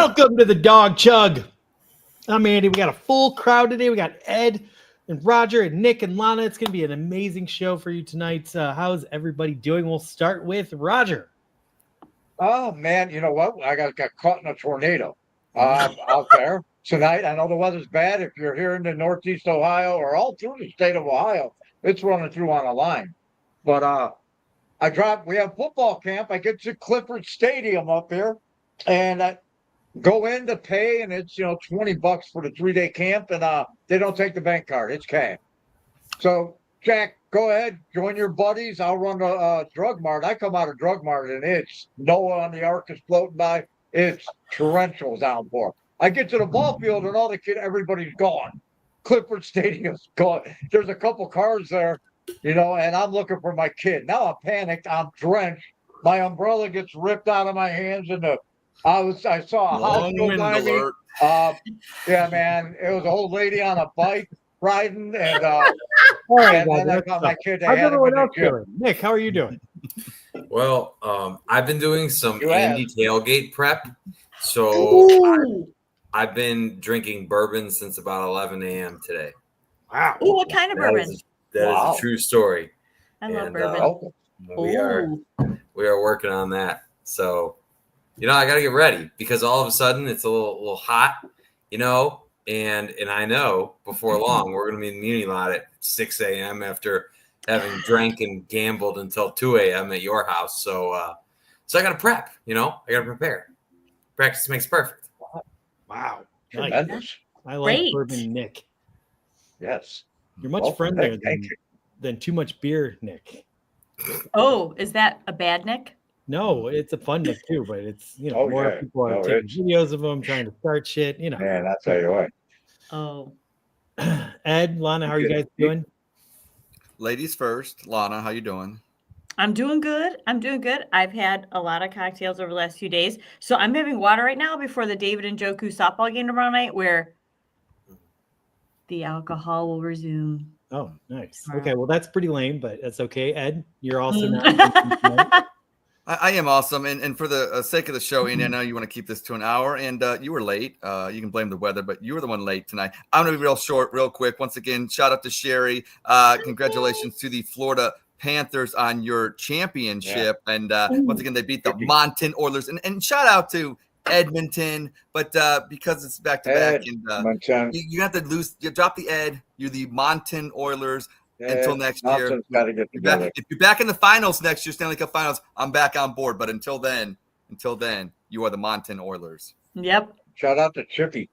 Welcome to the Dog Chug. I'm Andy. We got a full crowd today. We got Ed and Roger and Nick and Lana. It's going to be an amazing show for you tonight. How's everybody doing? We'll start with Roger. Oh, man, you know what? I got caught in a tornado out there tonight. I know the weather's bad. If you're here in the Northeast Ohio or all through the state of Ohio, it's running through on a line. But we have football camp. I get to Clifford Stadium up here, and I go in to pay, and it's, $20 for the 3-day camp, and they don't take the bank card. It's cash. So, Jack, go ahead, join your buddies. I'll run the drug mart. I come out of drug mart, and it's Noah on the ark is floating by. It's torrential downpour. I get to the ball field, and everybody's gone. Clifford Stadium's gone. There's a couple cars there, and I'm looking for my kid. Now I'm panicked. I'm drenched. My umbrella gets ripped out of my hands, and I saw a house go by me. Yeah, man, it was an old lady on a bike riding, and then I got my kid. How's everyone else doing? Nick, how are you doing? Well, I've been doing some Andy tailgate prep, so I've been drinking bourbon since about 11 a.m. today. Wow! Ooh, what kind of bourbon? That is a true story. I love bourbon. We are working on that. So, I got to get ready because all of a sudden it's a little hot, and I know before long we're going to be in the Muni lot at 6 a.m. after having drank and gambled until 2 a.m. at your house. So I got to prep, I got to prepare. Practice makes perfect. Wow. Nice. I like bourbon, Nick. Yes. You're much friendlier than too much beer, Nick. Oh, is that a bad Nick? No, it's a fun Nick too, but it's more people are taking videos of them trying to start shit. Man, I'll tell you what. Oh. Ed, Lana, how are you guys doing? Ladies first. Lana, how you doing? I'm doing good. I've had a lot of cocktails over the last few days. So I'm having water right now before the David and Joku softball game tomorrow night where the alcohol will resume. Oh, nice. Okay, well, that's pretty lame, but that's okay. Ed, you're also not. I am awesome. And for the sake of the show, Andy, I know you want to keep this to an hour, and you were late. You can blame the weather, but you were the one late tonight. I'm going to be real short, real quick. Once again, shout out to Sherry. Congratulations to the Florida Panthers on your championship. Yeah. And once again, they beat the Monton Oilers. And shout out to Edmonton, but because it's back-to-back, and you have to lose. You drop the Ed. You're the Monton Oilers. Until next year. Get together. If you're back in the finals next year, Stanley Cup Finals, I'm back on board. But until then, you are the Monton Oilers. Yep. Shout out to Chippy.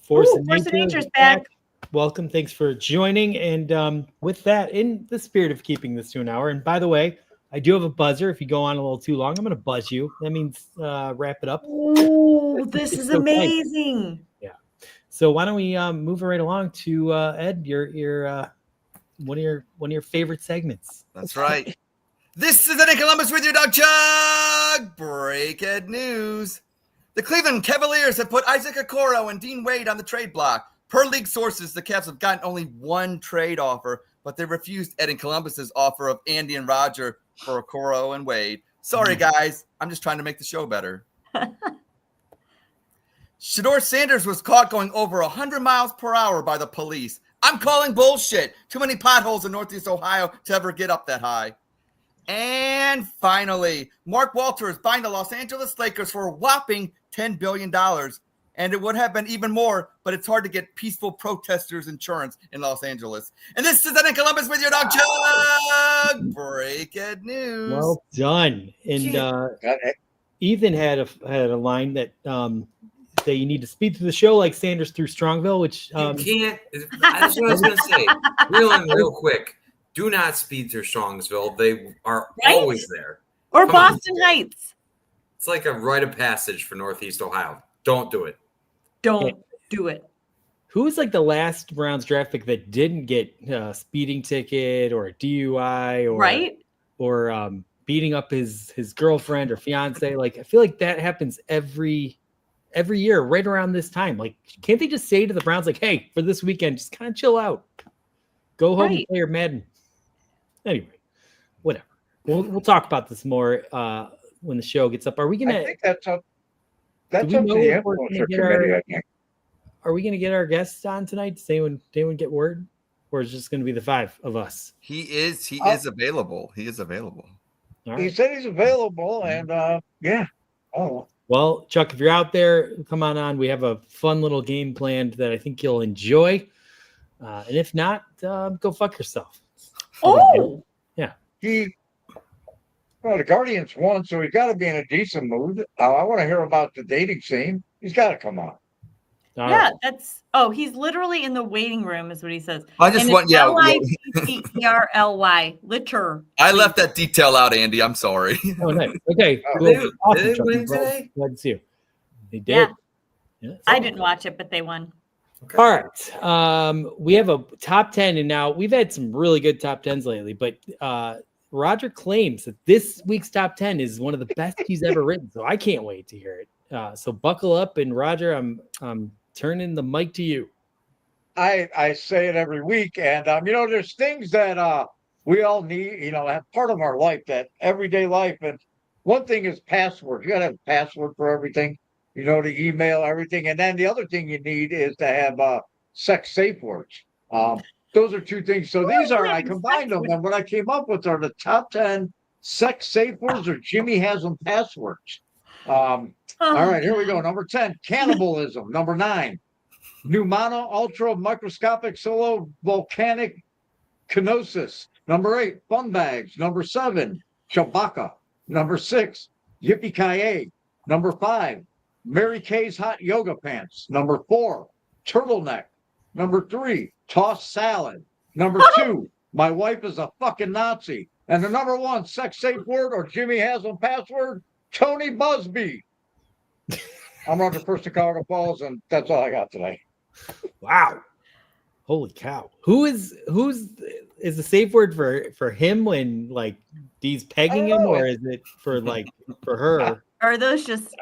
Force of Nature's back. Welcome. Thanks for joining. And with that, in the spirit of keeping this to an hour, and by the way, I do have a buzzer. If you go on a little too long, I'm going to buzz you. That means wrap it up. Oh, this is amazing. Yeah. So why don't we move right along to Ed, your one of your favorite segments. That's right. This is Ed in Columbus with your Dog Chug. Breaking news. The Cleveland Cavaliers have put Isaac Okoro and Dean Wade on the trade block. Per league sources, the Cavs have gotten only one trade offer, but they refused Ed in Columbus's offer of Andy and Roger for Okoro and Wade. Sorry, guys. I'm just trying to make the show better. Shedeur Sanders was caught going over 100 miles per hour by the police. I'm calling bullshit. Too many potholes in Northeast Ohio to ever get up that high. And finally, Mark Walter is buying the Los Angeles Lakers for a whopping $10 billion. And it would have been even more, but it's hard to get peaceful protesters insurance in Los Angeles. And this is Ed in Columbus with your Dog Chug. Breaking news. Well done. And Ethan had a line that that you need to speed through the show like Sanders through Strongville, which you can't. That's what I was going to say. Real quick. Do not speed through Strongsville. They are always there. Or Come Boston Heights. It's like a rite of passage for Northeast Ohio. Don't do it. Don't do it. Who was like the last Browns draft pick that didn't get a speeding ticket or a DUI or beating up his girlfriend or fiance? Like, I feel like that happens every year right around this time. Like, can't they just say to the Browns, like, hey, for this weekend, just kind of chill out. Go home and play your Madden. Anyway, whatever. We'll talk about this more when the show gets up. Are we going to... I think that's up. That's up to the influencer committee, I think. Are we going to get our guests on tonight? Does anyone get word? Or is it just going to be the 5 of us? He is available. He is available. Right. He said he's available, and yeah. Oh. Well, Chuck, if you're out there, come on. We have a fun little game planned that I think you'll enjoy. And if not, go fuck yourself. Oh, yeah. Well, the Guardians won, so he's got to be in a decent mood. I want to hear about the dating scene. He's got to come on. Yeah, that's. Oh, he's literally in the waiting room, is what he says. I just want Litterly. Litter. I left that detail out, Andy. I'm sorry. Oh, nice. Okay. Did they win today? Glad to see you. They did. Yeah. I didn't watch it, but they won. Okay. All right. We have a top 10, and now we've had some really good top 10s lately, but Roger claims that this week's top 10 is one of the best he's ever written. So I can't wait to hear it. So buckle up, and Roger, I'm turning the mic to you. I say it every week, and there's things that we all need, have part of our life, that everyday life. And one thing is passwords. You gotta have a password for everything, to email everything. And then the other thing you need is to have sex safe words. Those are two things. So these are, I combined them, and what I came up with are the top 10 sex safe words, or Jimmy has them passwords. All right, here we go. Number 10, cannibalism. Number 9, pneumono ultra microscopic solo volcanic kenosis. Number 8, fun bags. Number 7, Chewbacca. Number 6, yippee-ki-yay. Number 5, Mary Kay's hot yoga pants. Number 4, turtleneck. Number 3, tossed salad. Number 2, my wife is a fucking Nazi. And the number 1 sex safe word, or Jimmy has them password, Tony Busby. I'm Roger for Chicago Falls, and that's all I got today. Wow. Holy cow. Who's the safe word for him when like Dee's pegging him, or is it for her? Or are those just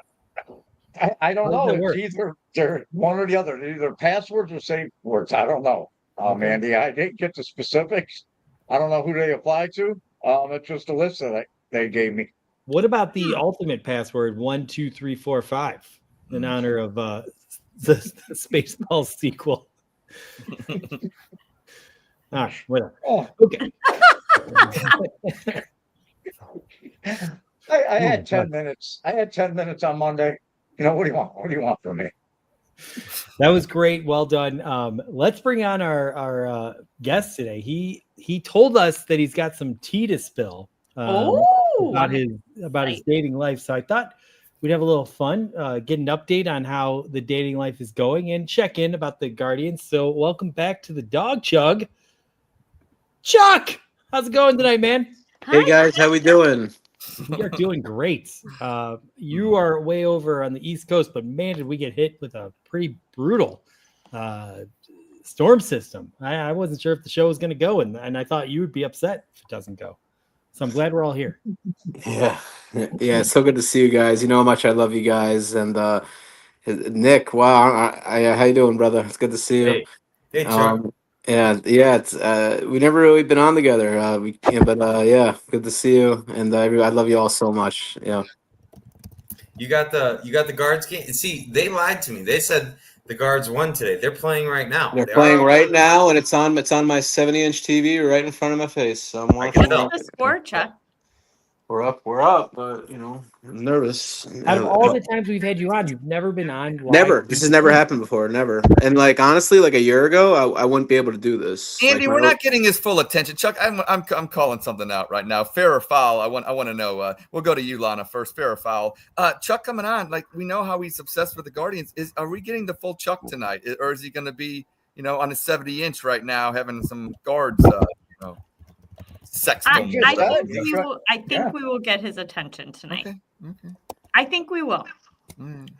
I don't know. It's either they're one or the other. They're either passwords or safe words. I don't know. Andy, I didn't get the specifics. I don't know who they apply to. It's just a list that they gave me. What about the ultimate password 1, 2, 3, 4, 5 in honor of the Spaceballs sequel? All right, whatever. Okay. I had 10 minutes. I had 10 minutes on Monday. What do you want? What do you want from me? That was great. Well done. Let's bring on our guest today. He told us that he's got some tea to spill about his dating life. So I thought we'd have a little fun, get an update on how the dating life is going, and check in about the Guardians. So welcome back to the Dog Chug. Chuck, how's it going tonight, man? Hey guys, how we doing? We are doing great. You are way over on the East Coast, but man, did we get hit with a pretty brutal storm system. I wasn't sure if the show was going to go, and I thought you would be upset if it doesn't go. So I'm glad we're all here. Yeah, it's so good to see you guys. You know how much I love you guys. And Nick, wow, how you doing, brother? It's good to see you. Hey, Chuck. Yeah. It's we never really been on together. Good to see you, and I love you all so much. Yeah. You got the Guards game. See, they lied to me. They said the Guards won today. They're playing right now. They're playing right now, and it's on my 70-inch TV right in front of my face. So I'm watching. What's the score, Chuck? We're up, but I'm nervous. Out of all the times we've had you on, you've never been on live. Never. This has never happened before. Never. And honestly, a year ago, I wouldn't be able to do this. Andy, we're not getting his full attention. Chuck, I'm calling something out right now. Fair or foul? I want to know. We'll go to you, Lana, first. Fair or foul? Chuck coming on. We know how he's obsessed with the Guardians. Are we getting the full Chuck tonight, or is he going to be, on his 70-inch right now, having some guards, sex? I think we will get his attention tonight. Okay. I think we will.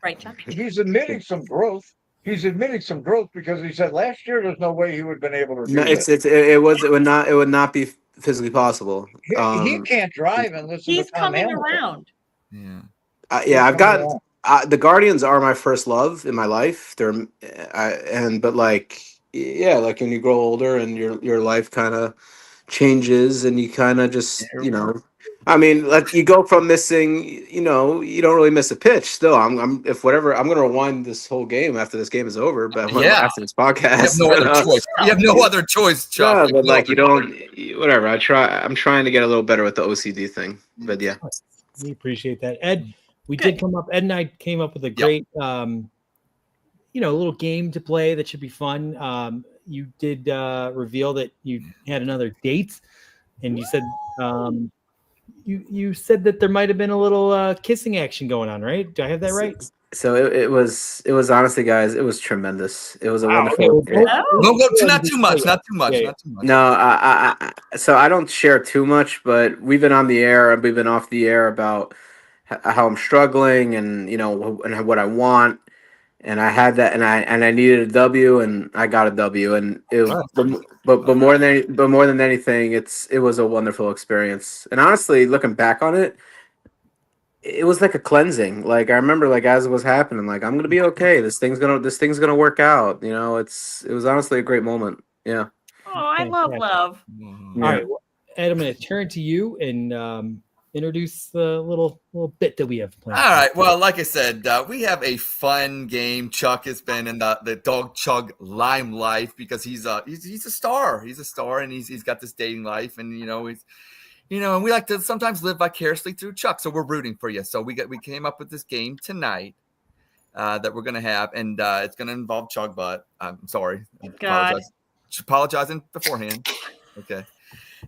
Right, Chuck? He's admitting some growth. Because he said last year there's no way he would have been able to do it would not be physically possible. He can't drive and listen he's to Tom coming Hamilton. around. I've got the Guardians are my first love in my life. When you grow older and your life kind of changes, and you kind of just I mean, like you go from missing, you know, you don't really miss a pitch. Still, I'm if whatever, I'm gonna rewind this whole game after this game is over, but after this podcast, you have no other choice. You have no other choice, Chuck. No, but like you don't, whatever. I'm trying to get a little better with the OCD thing, but yeah, we appreciate that, Ed. We did come up. Ed and I came up with a great, little game to play that should be fun. You did reveal that you had another date, and you said you said that there might have been a little kissing action going on, right? Do I have that right? So it was honestly, guys, it was tremendous. It was a wonderful. Not too much. No, so I don't share too much, but we've been on the air and we've been off the air about how I'm struggling and and what I want. And I had that, and I needed a W, and I got a W, and but more than anything, it was a wonderful experience. And honestly, looking back on it, it was like a cleansing. Like I remember, like as it was happening, like I'm gonna be okay. This thing's gonna work out. You know, it was honestly a great moment. Yeah. Oh, I love love. All right, well, Ed, I'm gonna turn to you and introduce the little bit that we have planned. All right. Well, like I said, we have a fun game. Chuck has been in the Dawg Chug limelight because he's a star. He's a star, and he's got this dating life, and and we like to sometimes live vicariously through Chuck. So we're rooting for you. So we came up with this game tonight that we're gonna have, and it's gonna involve Chug butt. I'm sorry. Apologizing beforehand. Okay.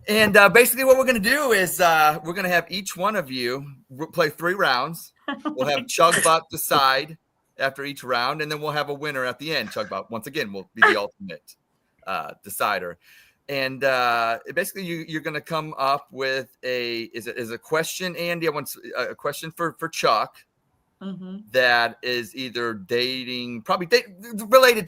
And basically what we're going to do is we're going to have each one of you play 3 rounds. We'll have Chugbot decide after each round, and then we'll have a winner at the end. Chugbot, once again, will be the ultimate decider. And basically you're going to come up with a question, Andy? I want a question for Chuck. Mm-hmm. That is either related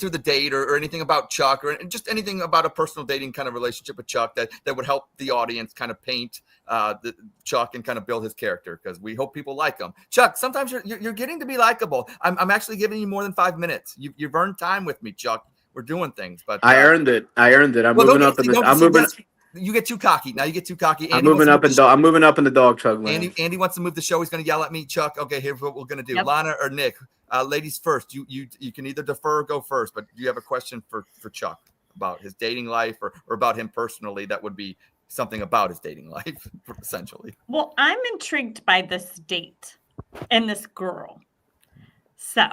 to the date or anything about Chuck or just anything about a personal dating kind of relationship with Chuck that would help the audience kind of paint the Chuck and kind of build his character, because we hope people like him. Chuck, sometimes you're getting to be likable. I'm actually giving you more than 5 minutes. You've earned time with me, Chuck. We're doing things, but I earned it. I'm moving up. You get too cocky. Now you get too cocky. I'm moving up in the Dawg Chug land. Andy wants to move the show. He's going to yell at me. Chuck, okay, here's what we're going to do. Yep. Lana or Nick, ladies first. You can either defer or go first, but do you have a question for Chuck about his dating life or about him personally? That would be something about his dating life, essentially. Well, I'm intrigued by this date and this girl. So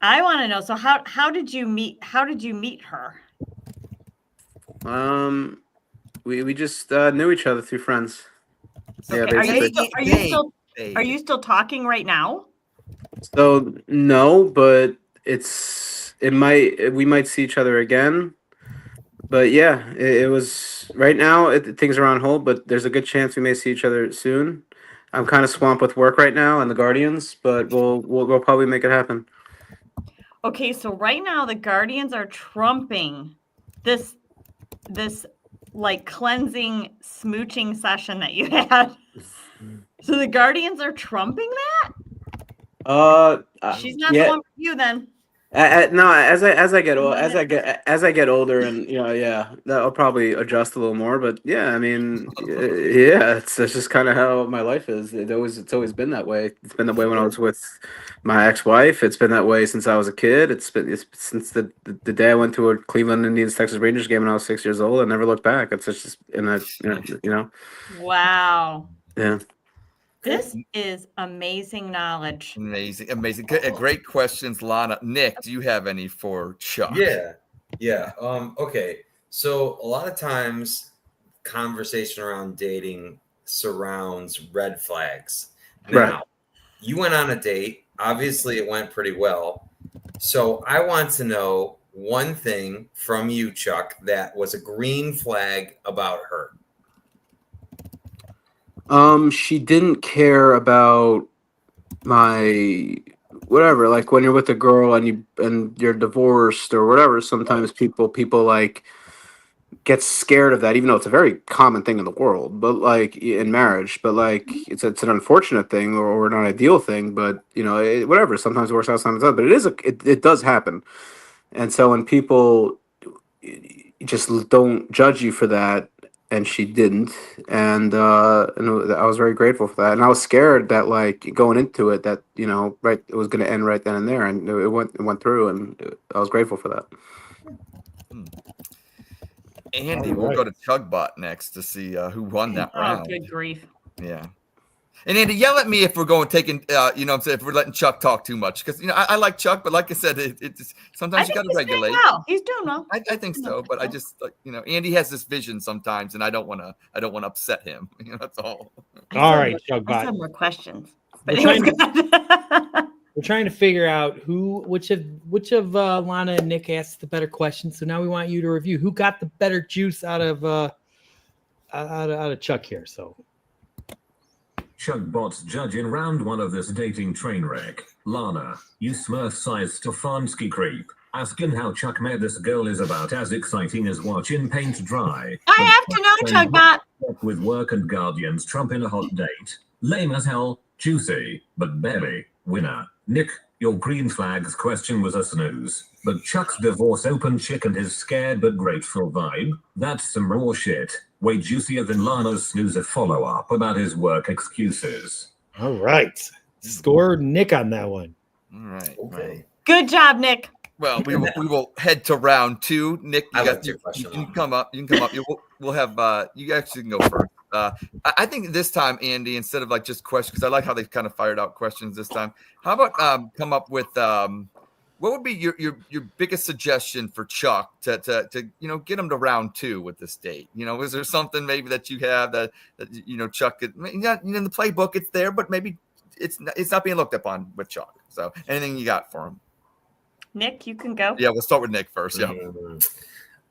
I want to know, so how did you meet her? We just knew each other through friends. Okay. Are you still talking right now? So no, but we might see each other again. But yeah, it was right now. Things are on hold, but there's a good chance we may see each other soon. I'm kind of swamped with work right now and the Guardians, but we'll probably make it happen. Okay, so right now the Guardians are trumping this like cleansing smooching session that you had. So the Guardians are trumping that? She's not the one for you then. No, as I get older, and that'll probably adjust a little more. But yeah, I mean, it's just kind of how my life is. It's always been that way. It's been that way when I was with my ex-wife. It's been that way since I was a kid. It's since the day I went to a Cleveland Indians Texas Rangers game when I was 6 years old. I never looked back. It's just in that. Wow. Yeah. This is amazing knowledge. Amazing. Great questions, Lana. Nick, do you have any for Chuck? Yeah. Okay. So a lot of times conversation around dating surrounds red flags. Now, you went on a date. Obviously, it went pretty well. So I want to know one thing from you, Chuck, that was a green flag about her. She didn't care about my whatever. Like when you're with a girl and you're divorced or whatever, sometimes people like get scared of that, even though it's a very common thing in the world, but like in marriage, but like it's an unfortunate thing or an ideal thing, but whatever. Sometimes it works out, sometimes it doesn't, but it does happen. And so when people just don't judge you for that, and she didn't, and I was very grateful for that. And I was scared that, like, going into it, that right, it was going to end right then and there, and it went through, and I was grateful for that. Andy, we'll go to Chugbot next to see who won that round. Oh, good grief! Yeah. And Andy, yell at me if we're taking, what I'm saying, if we're letting Chuck talk too much, because I like Chuck, but like I said, it's sometimes you got to regulate. He's doing well. I think so, but I just Andy has this vision sometimes, and I don't want to upset him. That's all. All right, Chugbot. I have more questions. But we're trying to figure out which of Lana and Nick asked the better questions. So now we want you to review who got the better juice out of Chuck here. So. Chugbot's judge in round 1 of this dating train wreck. Lana, you Smurf-sized Stefanski creep. Asking how Chuck met this girl is about as exciting as watching paint dry. I have to know, Chugbot. With work and guardians Trump in a hot date. Lame as hell, juicy, but barely. Winner. Nick, your green flags question was a snooze. But Chuck's divorce open chick and his scared but grateful vibe, that's some raw shit. Way juicier than Lana's snoozer follow-up about his work excuses. All right. Score Nick on that one. All right. Okay. Right. Good job, Nick. Well, we will head to round 2. Nick, you question. can come up. You can come up. We'll have you actually can go first. I think this time, Andy, instead of like just questions, because I like how they kind of fired out questions this time. How about come up with what would be your biggest suggestion for Chuck to get him to round 2 with this date? Is there something maybe that you have that Chuck could, in the playbook it's there, but maybe it's not being looked upon with Chuck. So anything you got for him? Nick, you can go. Yeah, we'll start with Nick first. Yeah.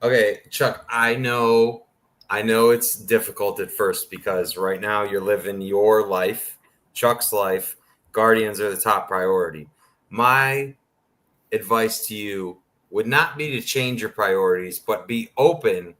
Okay, Chuck, I know it's difficult at first because right now you're living your life, Chuck's life. Guardians are the top priority. My advice to you would not be to change your priorities, but be open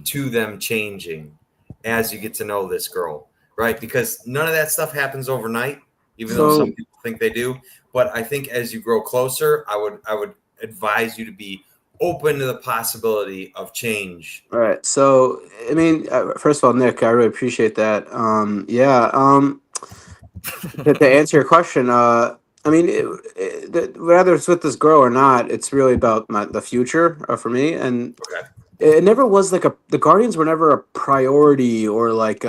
to them changing as you get to know this girl, right? Because none of that stuff happens overnight, even though some people think they do. But I think as you grow closer, I would advise you to be open to the possibility of change. All right. So, I mean, first of all, Nick, I really appreciate that. To answer your question, I mean, whether it's with this girl or not, it's really about the future for me. And it never was like the Guardians were never a priority or like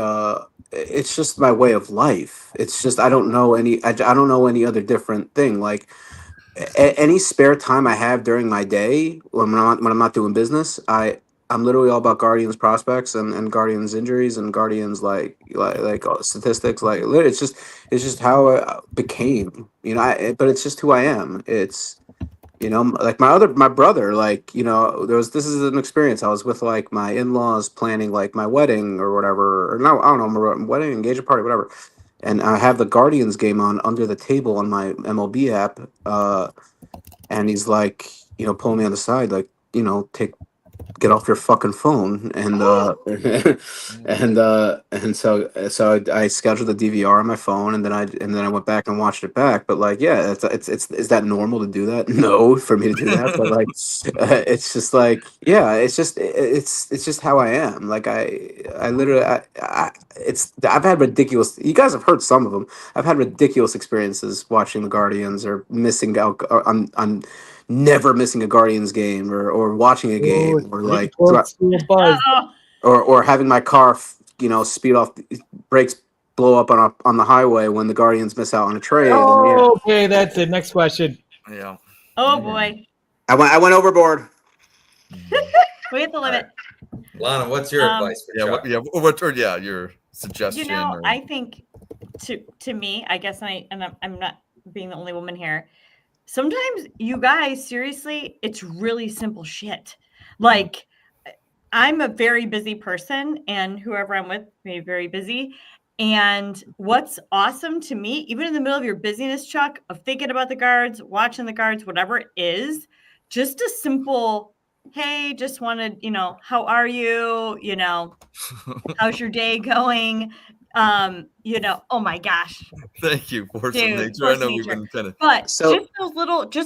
it's just my way of life. It's just I don't know any other different thing. Like any spare time I have during my day when I'm not doing business, I'm literally all about Guardians prospects and Guardians injuries and Guardians like statistics. Like it's just how I became, but it's just who I am. It's, like my brother, like, this is an experience. I was with like my in-laws planning like my wedding or whatever, or no, I don't know, my wedding, engagement party, whatever. And I have the Guardians game on under the table on my MLB app. And he's like, pulling me on the side, like, get off your fucking phone. And so I scheduled the DVR on my phone, and then I went back and watched it back. But like, yeah, it's is that normal to do that? No, for me to do that. But like, it's just like, yeah, it's just how I am. Like I literally, I've had ridiculous. You guys have heard some of them. I've had ridiculous experiences watching the Guardians or missing out on never missing a Guardians game or watching a game or like or having my car speed off, brakes blow up on the highway when the Guardians miss out on a trade. Okay, that's it. Next question. Yeah. Oh boy. I went overboard. We hit the limit. Lana, what's your advice for Chuck? Your suggestion? I think to me, I guess, and I'm not being the only woman here. Sometimes you guys, seriously, it's really simple shit. Like, I'm a very busy person, and whoever I'm with may be very busy. And what's awesome to me, even in the middle of your busyness, Chuck, of thinking about the guards, watching the guards, whatever it is, just a simple, hey, just wanted, how are you? How's your day going? Oh my gosh. Thank you for Dude, some nature. I know we've been kind of, but just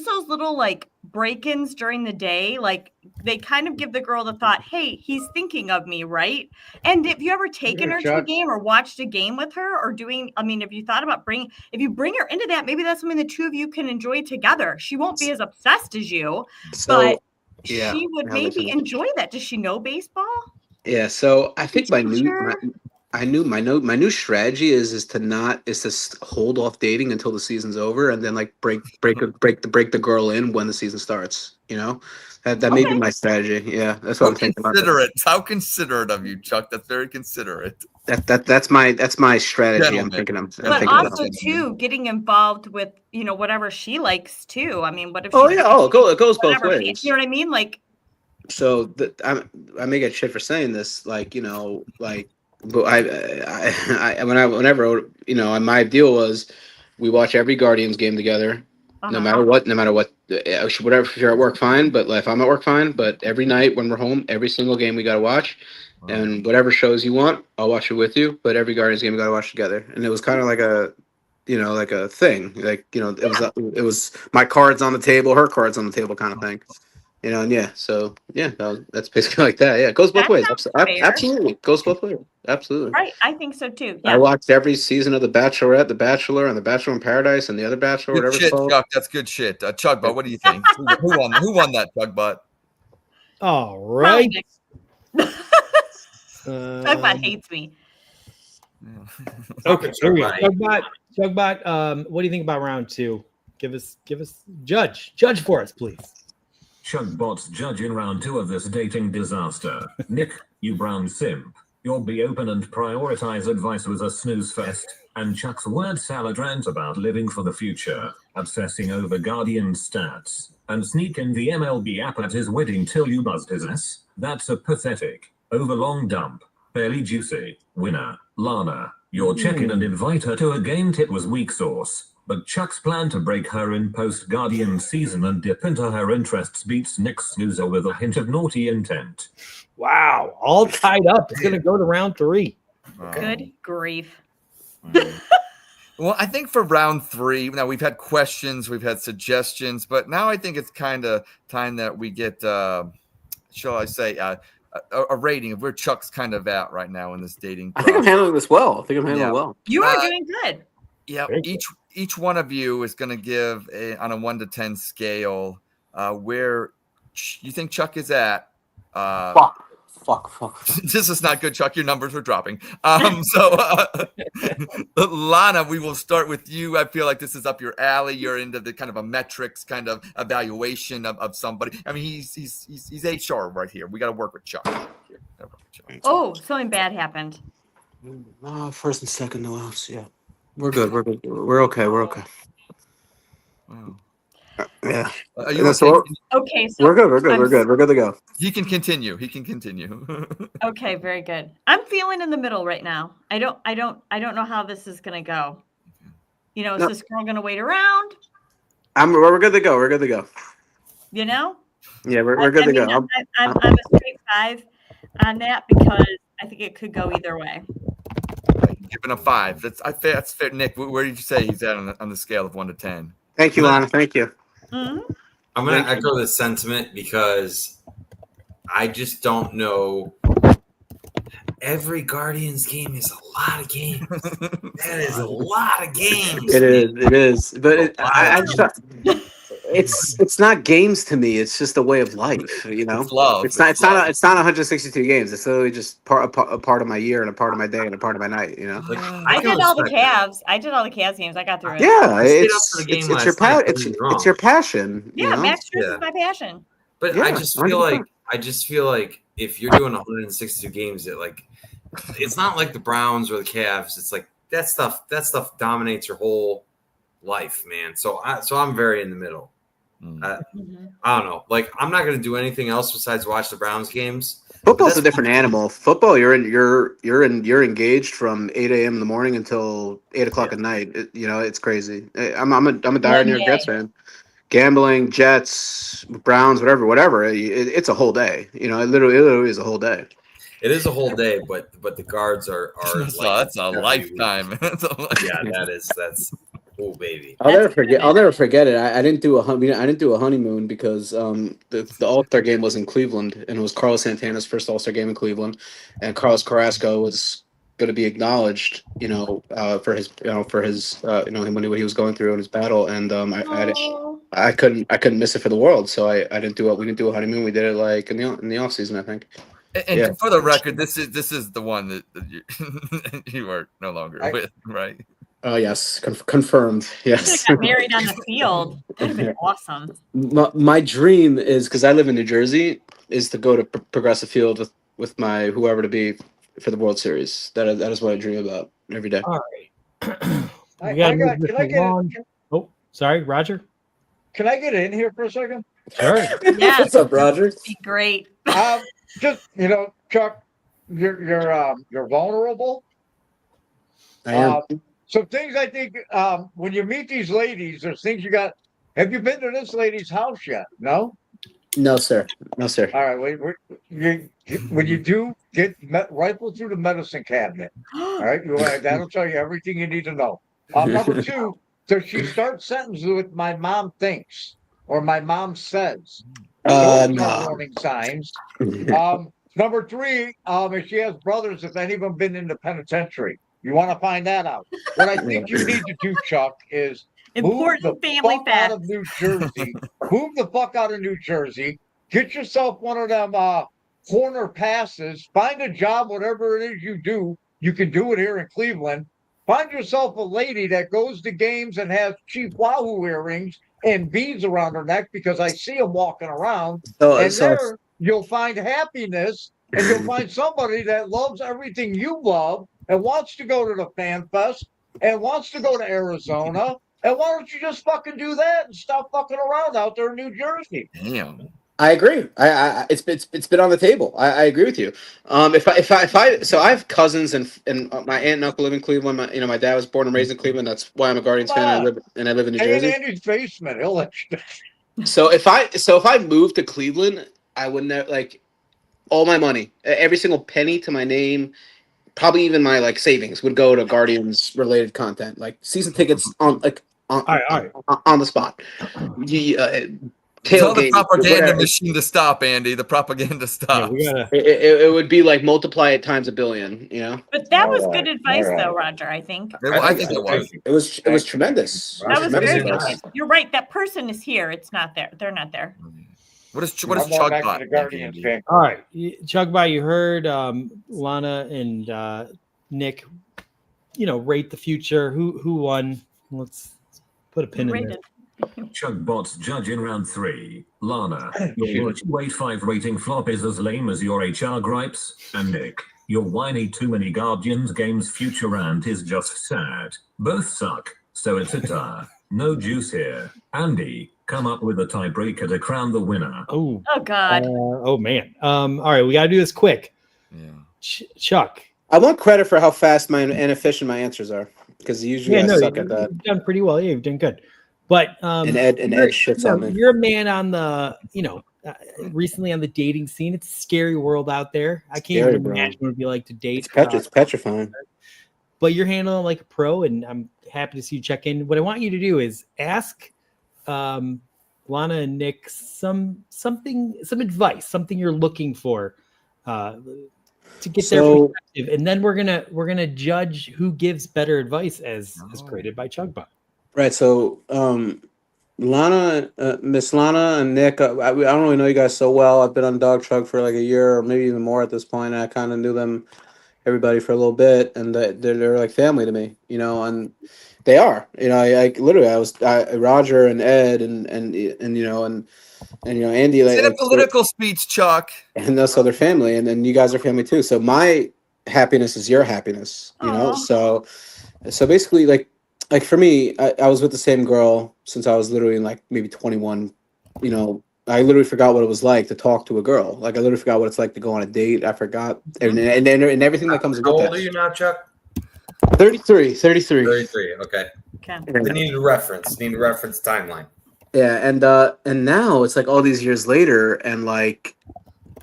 those little like break-ins during the day, like they kind of give the girl the thought, hey, he's thinking of me, right? And if you ever taken her to a game or watched a game with her or if you thought about if you bring her into that, maybe that's something the two of you can enjoy together. She won't be as obsessed as you, but she would maybe enjoy that. Does she know baseball? Yeah, so I think my new strategy is to hold off dating until the season's over, and then like break the girl in when the season starts. You know, that may be my strategy. Yeah, that's what I'm thinking about. How considerate of you, Chuck. That's very considerate. That's my strategy. I'm thinking. But also too, getting involved with whatever she likes too. I mean, what if? It goes both ways. You know what I mean? Like. So I may get shit for saying this, but whenever my deal was we watch every Guardians game together, no matter what, whatever. If you're at work, fine, but if I'm at work, fine. But every night when we're home, every single game we gotta watch, and whatever shows you want, I'll watch it with you. But every Guardians game we gotta watch together, and it was kind of like a thing, it was my cards on the table, her cards on the table kind of thing. That's basically like that. Yeah, it goes both ways. Absolutely, it goes both ways. Absolutely. Right, I think so too. Yeah. I watched every season of The Bachelorette, The Bachelor, and The Bachelor in Paradise, and The Other Bachelor, good whatever shit, it's called. Chuck, that's good shit. Chug Butt, what do you think? Who won that, Chug Butt? All right. Chug Butt hates me. Okay, here we go. Chug Butt, what do you think about round 2? Give us judge for us, please. Chugbot's judge in round 2 of this dating disaster. Nick, you brown simp. Your be open and prioritize advice was a snooze fest. And Chuck's word salad rant about living for the future, obsessing over Guardian stats, and sneak in the MLB app at his wedding till you buzzed his ass. That's a pathetic, overlong dump. Barely juicy. Winner, Lana. Your check-in and invite her to a game tip was weak sauce. But Chuck's plan to break her in post-Guardian season and dip into her interests beats Nick's snoozer with a hint of naughty intent. Wow, all tied up. It's going to go to round 3. Good grief. Well, I think for round 3, now we've had questions, we've had suggestions, but now I think it's kind of time that we get, shall I say, a rating of where Chuck's kind of at right now in this dating process. I think I'm handling this well. well. You are doing good. Yeah, each one of you is going to give on a 1 to 10 scale where you think Chuck is at. Fuck. This is not good, Chuck. Your numbers are dropping. Lana, we will start with you. I feel like this is up your alley. You're into the kind of a metrics kind of evaluation of somebody. I mean, he's HR right here. We got to work with Chuck. Oh, something bad happened. First and second, no outs. Yeah. We're good. We're okay. Wow. Yeah. Okay, so we're good. We're good to go. He can continue. Okay, very good. I'm feeling in the middle right now. I don't know how this is gonna go. Is this girl gonna wait around? We're good to go. We're good to go. Yeah, we're good to go. I'm a straight 5 on that because I think it could go either way. Giving a 5. That's fair. Nick, where did you say he's at on the scale of 1 to 10? Thank you, Lana. Thank you. Mm-hmm. I'm going to echo this sentiment because I just don't know. Every Guardians game is a lot of games. That is a lot of games. It is. But it's not games to me. It's just a way of life. It's love. It's not 162 games. It's literally just a part of my year and a part of my day and a part of my night. I did all the Cavs. I did all the Cavs games. I got through it. Yeah, it's your passion. Yeah, Max Struz is my passion. But yeah, I just feel like if you're doing 162 games, it's not like the Browns or the Cavs. It's like that stuff dominates your whole life, man. So I'm very in the middle. I don't know. I'm not going to do anything else besides watch the Browns games. Football's a different animal. Football, you're engaged from 8 a.m. in the morning until 8 o'clock at night. It's crazy. I'm a dire New York Jets fan. Gambling, Jets, Browns, whatever. It's a whole day. It literally is a whole day. It is a whole day, but the guards are that's a lifetime. Yeah, that's Oh baby. I'll never forget it. I didn't do a honeymoon because the All-Star game was in Cleveland, and it was Carlos Santana's first All-Star game in Cleveland, and Carlos Carrasco was going to be acknowledged, for his when he was going through in his battle, and I couldn't miss it for the world, so I didn't do it. We didn't do a honeymoon. We did it like in the off season, I think. And for the record, this is the one that you are no longer with, right? Oh yes, confirmed. Yes. Got married on the field. That'd have been awesome. My dream is, because I live in New Jersey, is to go to Progressive Field with my whoever to be for the World Series. That is what I dream about every day. All right. Oh, sorry, Roger. Can I get in here for a second? Sure. Yeah. What's up, Roger? Be great. Just Chuck, you're vulnerable. I am. Some things I think when you meet these ladies, there's things you got. Have you been to this lady's house yet? No. No, sir. No, sir. All right. When you do, get rifle through the medicine cabinet. All right. That'll tell you everything you need to know. Number two, does she start sentences with "my mom thinks" or "my mom says"? Those are warning signs. Number three, if she has brothers, has any of them been in the penitentiary? You want to find that out. What I think you need to do, Chuck, is important family out of New Jersey. Move the fuck out of New Jersey. Get yourself one of them corner passes. Find a job, whatever it is you do. You can do it here in Cleveland. Find yourself a lady that goes to games and has cheap Wahoo earrings and beads around her neck, because I see them walking around. There you'll find happiness, and you'll find somebody that loves everything you love and wants to go to the Fan Fest and wants to go to Arizona. And why don't you just fucking do that and stop fucking around out there in New Jersey? Damn. I agree. It's been on the table. I agree with you. So I have cousins and my aunt and uncle live in Cleveland. My dad was born and raised in Cleveland. That's why I'm a Guardians fan. I live in New Jersey. In Andy's basement, he'll let you. So if I moved to Cleveland, I would never, like, all my money, every single penny to my name, probably even my savings, would go to Guardians related content, like season tickets on the spot. Tell the propaganda machine to stop, Andy. The propaganda stops. It would be like multiply it times a billion, But that was good advice, though, Roger. I think. I think it was. It was tremendous. That was very good. You're right. That person is here. It's not there. They're not there. What is Chugbot? All right, Chugbot, you heard Lana and Nick, rate the future. Who won? Let's put a pin in there. Chugbot's judge in round 3. Lana, your 285 rating flop is as lame as your HR gripes. And Nick, your whiny too many Guardians games future rant is just sad. Both suck, so it's a tie. No juice here. Andy, come up with a tiebreaker to crown the winner. Oh God. Oh man. All right, we gotta do this quick. Yeah. Chuck, I want credit for how fast and efficient my answers are, because usually I suck at that. You've done pretty well. Yeah, you've done good. But and Ed shits on me. You're a man on the recently on the dating scene. It's a scary world out there. I can't even imagine what it'd be like to date. It's petrifying. But you're handling like a pro, and I'm happy to see you check in. What I want you to do is ask Lana and Nick some advice, something you're looking for to get their perspective, and then we're gonna judge who gives better advice as created by Chugbot. Right. So Miss Lana and Nick, I don't really know you guys so well. I've been on Dawg Chug for like a year or maybe even more at this point. And I kind of knew them, everybody, for a little bit, and they're like family to me, and they are, I literally, I was Roger and Ed and Andy. It's a political speech, Chuck. And that's other family, and then you guys are family too. So my happiness is your happiness, So basically, like for me, I was with the same girl since I was literally like maybe 21. I literally forgot what it was like to talk to a girl. Like I literally forgot what it's like to go on a date. I forgot, and everything that comes with that. How old are you now, Chuck? 33. 33. Okay. We need a reference timeline. Yeah, and now it's like all these years later, and like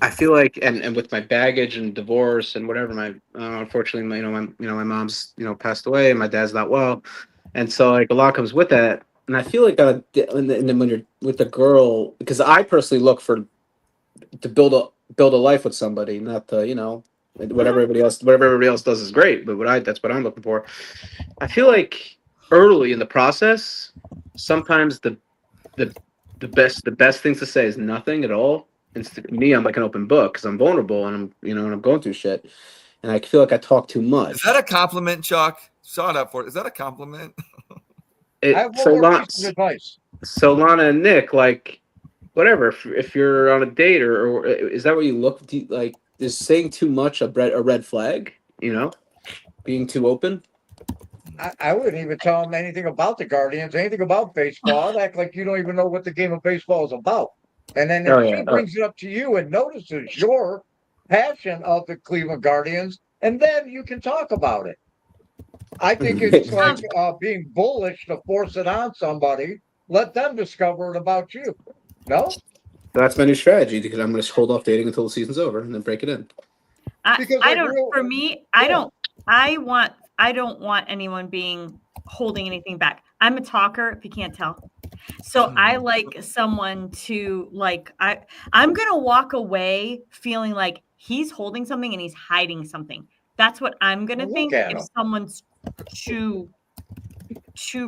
I feel like, and with my baggage and divorce and whatever, my unfortunately, my mom's passed away, and my dad's not well, And so like a lot comes with that. And I feel like and then when you're with a girl, because I personally look to build a life with somebody, not to, you know, whatever everybody else does is great, but that's what I'm looking for. I feel like early in the process, sometimes the best things to say is nothing at all. And me, I'm like an open book because I'm vulnerable and I'm going through shit, and I feel like I talk too much. Is that a compliment, Chuck? Shut up for it. Is that a compliment? I have one more piece of advice. So Lana and Nick, like, whatever. If you're on a date or is that what you look like? Is saying too much a red flag? You know, being too open. I wouldn't even tell them anything about the Guardians, anything about baseball. I'd act like you don't even know what the game of baseball is about. And then if she brings it up to you and notices your passion of the Cleveland Guardians, and then you can talk about it. I think it's like being bullish to force it on somebody. Let them discover it about you. No? That's my new strategy because I'm going to hold off dating until the season's over and then break it in. I don't want anyone being holding anything back. I'm a talker, if you can't tell. So I like someone to I'm going to walk away feeling like he's holding something and he's hiding something. That's what I'm going to think if someone's too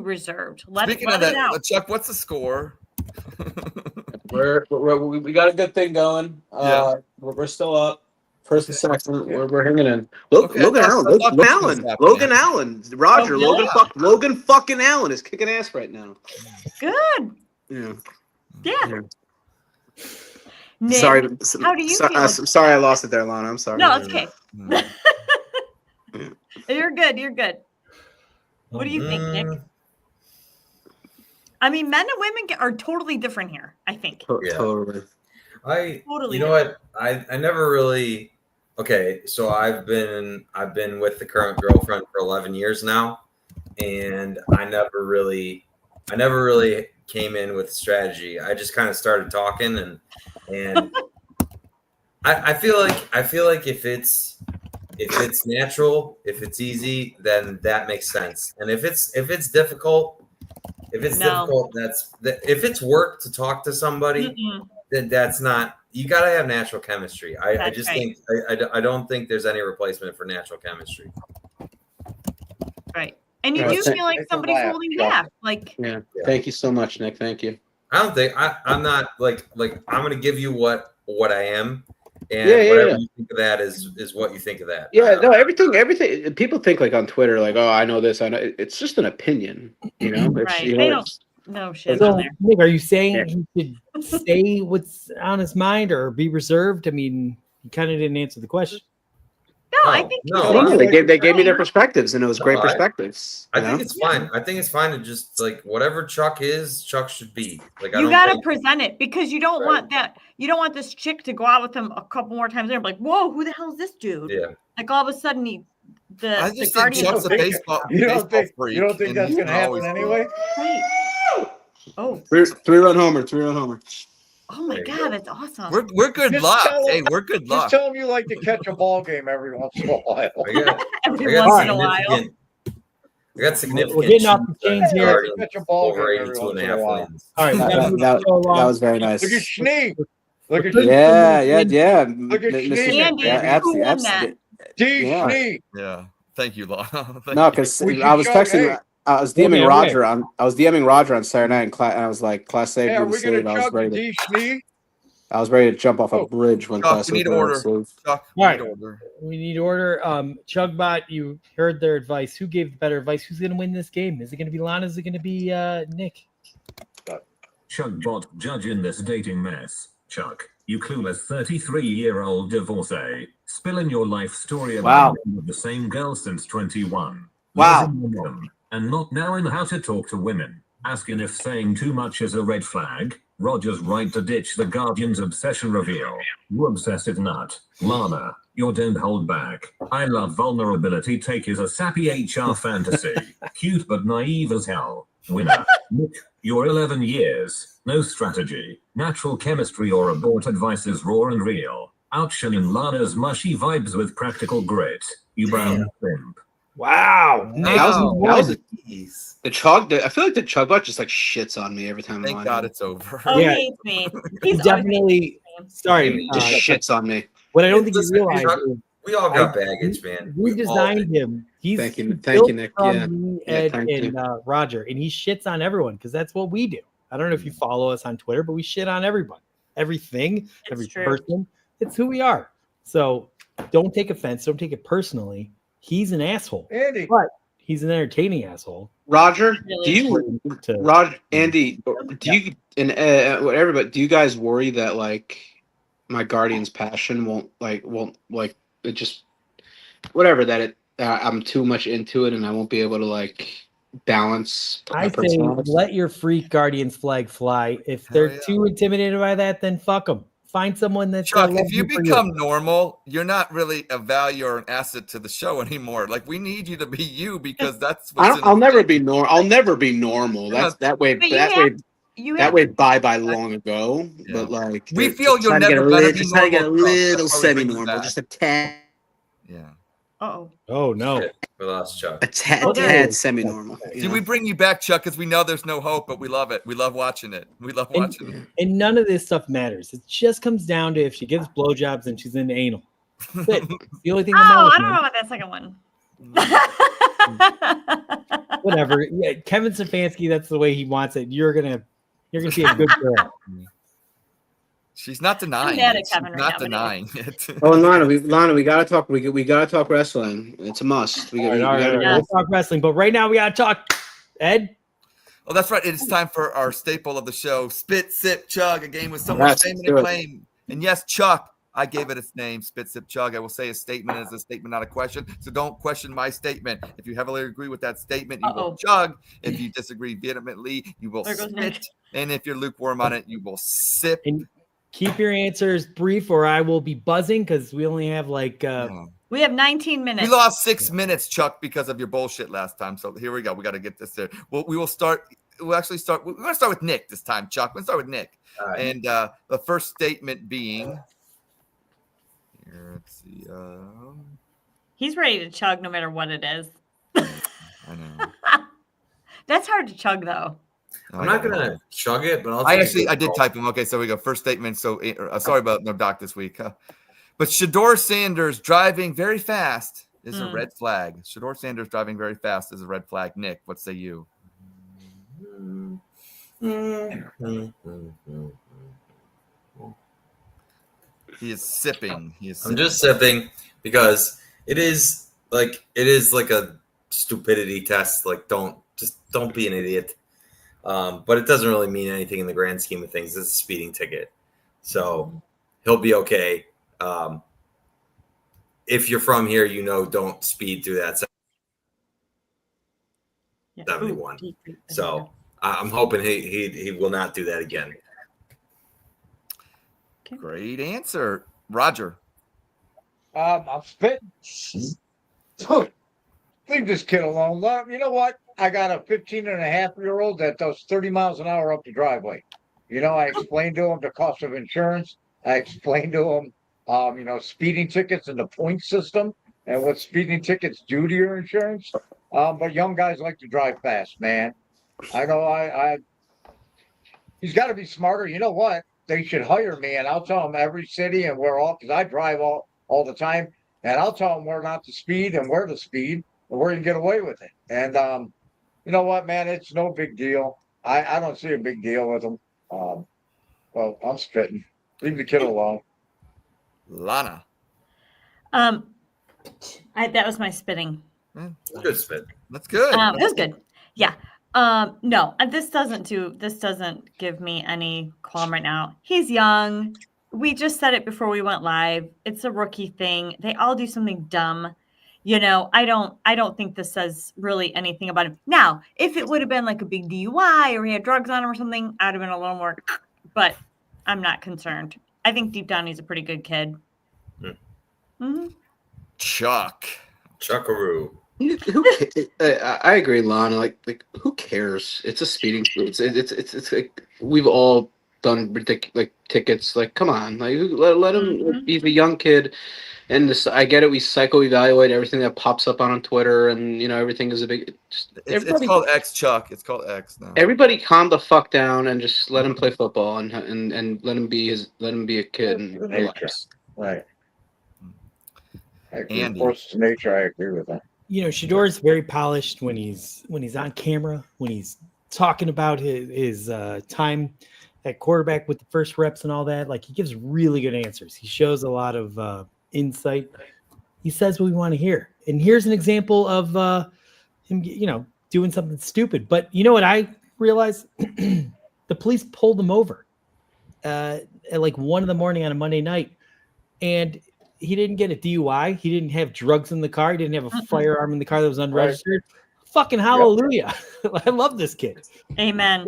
reserved. Speaking of that, Chuck, what's the score? we got a good thing going. We're still up. First and second, we're hanging in. Logan Allen, Roger, Logan fucking Allen is kicking ass right now. Good. Yeah. Nick, sorry. How do you feel? I'm sorry, I lost it there, Lana. I'm sorry. No, it's okay. You're good. What do you think, Nick? I mean, men and women are totally different here, I think. Totally. You know what? I never really. Okay, so I've been with the current girlfriend for 11 years now, and I never really came in with strategy. I just kind of started talking, and I feel like if it's natural, if it's easy, then that makes sense. And if it's difficult, if it's work to talk to somebody, then that's not. You got to have natural chemistry. I just think I don't think there's any replacement for natural chemistry. Right. And you do feel like somebody's holding back. Thank you so much, Nick. Thank you. I don't think I'm not like I'm going to give you what I am. And whatever you think of that is what you think of that. Yeah, no, everything. People think like on Twitter, like, oh, I know this. I know. It's just an opinion, you know. Right. They don't know shit so, on there. Nick, are you saying he should say what's on his mind or be reserved? I mean, he kind of didn't answer the question. No, I think they gave me their perspectives, and it was great perspectives. I think it's fine. I think it's fine to just like whatever Chuck is, Chuck should be. Like you got to present it because you don't want that. You don't want this chick to go out with him a couple more times and be like, "Whoa, who the hell is this dude?" Yeah. Like all of a sudden the Guardians. You don't think that's gonna happen anyway? Right. Oh. 3-run homer. Oh my God, that's awesome. We're good luck. Hey, we're good luck. Just tell him you like to catch a ball game every once in a while. Every once in a while. I got significant. We're getting off the chains here. Catch a ball over game every once in a while. All right, that was very nice. Look at Schnee. Yeah. Look at Schnee. Schnee. Schnee. Yeah. Thank you, Lana. No, because I was texting. I was DMing Roger on. I was DMing Roger on Saturday night in class, and I was like, "Class saved me the sleeve." I was ready to jump off a bridge when class saved me the sleeve. We need order. Chugbot, you heard their advice. Who gave the better advice? Who's going to win this game? Is it going to be Lana? Is it going to be Nick? Chugbot, judge in this dating mess. Chuck, you clueless 33-year-old divorcee, spilling your life story about with the same girl since 21. Wow. And not knowing how to talk to women. Asking if saying too much is a red flag. Roger's right to ditch the Guardian's obsession reveal. You obsessive nut. Lana, you don't hold back. I love vulnerability. Take is a sappy HR fantasy. Cute but naive as hell. Winner. Nick, you're 11 years. No strategy. Natural chemistry or abort advice is raw and real. Outshine Lana's mushy vibes with practical grit. You brown simp. Wow. The Chug. I feel like the Chug bot just like shits on me every time. Thank God it's over. Oh, Yeah. he hates me. He He's definitely. Sorry. Just shits on me. What I don't think you Listen, realize Chuck, is we all got baggage, man. we all designed do. him. He's Thank you, built Nick. from Yeah. me, Yeah, Ed, thank and you. Roger, and he shits on everyone because that's what we do. I don't know if you follow us on Twitter, but we shit on everyone, everything, every person. It's who we are. So don't take offense. Don't take it personally. He's an asshole, Andy. but he's an entertaining asshole. Roger, do you, Roger, Andy, do you, and everybody, do you guys worry that like my guardian's passion won't it just whatever that it I'm too much into it and I won't be able to like balance? I say let your freak guardian's flag fly. If they're too intimidated by that, then fuck them. Find someone that's Chuck, if you become normal, you're not really a value or an asset to the show anymore. Like we need you to be you because that's what's I'll never be normal. I'll never be normal. That's that way. That way, bye long ago. Yeah. But like, we feel you're never gonna be normal. Get a little semi-normal, just a tad. Yeah. Oh. Oh no. We lost Chuck. A tad semi-normal. See, we bring you back, Chuck, because we know there's no hope, but we love it. We love watching it. We love watching it. And none of this stuff matters. It just comes down to if she gives blowjobs and she's into anal. That's it. It's the only thing that matters. I don't know about that second one. Whatever. Yeah, Kevin Stefanski, that's the way he wants it. You're gonna see a good girl. She's not denying it. She's not denying it. Oh, and Lana, we gotta talk. We gotta talk wrestling. It's a must. We'll talk wrestling, but right now we gotta talk. Ed. Oh, that's right. It's time for our staple of the show: Spit, Sip, Chug. A game with so much fame and acclaim. And yes, Chuck, I gave it its name, Spit, Sip, Chug. I will say a statement is a statement, not a question. So don't question my statement. If you heavily agree with that statement, you will chug. If you disagree vehemently, you will spit. And if you're lukewarm on it, you will sip. And keep your answers brief or I will be buzzing because we only have like we have 19 minutes. We lost 6 minutes, Chuck, because of your bullshit last time. So here we go. We got to get this there. Well, we will start. We're going to start with Nick this time, Chuck. We're going to start with Nick. Right. And the first statement being, here, let's see. He's ready to chug no matter what it is. I know. That's hard to chug, though. I'm not gonna chug it, but I did type him. Okay, so we go first statement. So sorry about no doc this week, but Shedeur Sanders driving very fast is a red flag. Shedeur Sanders driving very fast is a red flag. Nick, what say you? He is sipping. I'm just sipping because it is like a stupidity test. Like don't be an idiot. But it doesn't really mean anything in the grand scheme of things. It's a speeding ticket. So he'll be okay. If you're from here, don't speed through that 71. So I'm hoping he will not do that again. Okay. Great answer, Roger. I'm spitting. Leave this kid alone. You know what? I got a 15-and-a-half-year-old that does 30 miles an hour up the driveway. I explained to him the cost of insurance. I explained to him, speeding tickets and the point system and what speeding tickets do to your insurance. But young guys like to drive fast, man. I know he's got to be smarter. You know what? They should hire me, and I'll tell them every city and where all, because I drive all the time, and I'll tell them where not to speed and where to speed and where you can get away with it. And, you know what, man? It's no big deal. I don't see a big deal with them. Well, I'm spitting. Leave the kid alone. Lana. That was my spitting. Good spit. That's good. It was good. Yeah. No, this doesn't give me any qualm right now. He's young. We just said it before we went live. It's a rookie thing. They all do something dumb. I don't think this says really anything about him. Now, if it would have been like a big DUI or he had drugs on him or something, I'd have been a little more, but I'm not concerned. I think deep down he's a pretty good kid. Mm-hmm. Chuckaroo. I agree, Lana. Like who cares? It's a speeding. It's like we've all done ridiculous like tickets. Like, come on, like let him. He's a young kid, and this I get it. We psycho evaluate everything that pops up on Twitter, and everything is a big. It's called X, Chuck. It's called X now. Everybody calm the fuck down and just let him play football and let him be a kid and relax. Right. Of course, nature. I agree with that. Shador's very polished when he's on camera, when he's talking about his time at quarterback with the first reps and all that. Like, he gives really good answers. He shows a lot of insight. He says what we want to hear. And here's an example of him, doing something stupid. But you know what I realized? The police pulled him over at like 1 a.m. on a Monday night, and he didn't get a DUI. He didn't have drugs in the car. He didn't have a firearm in the car that was unregistered. Right. Fucking hallelujah. Yep. I love this kid. Amen.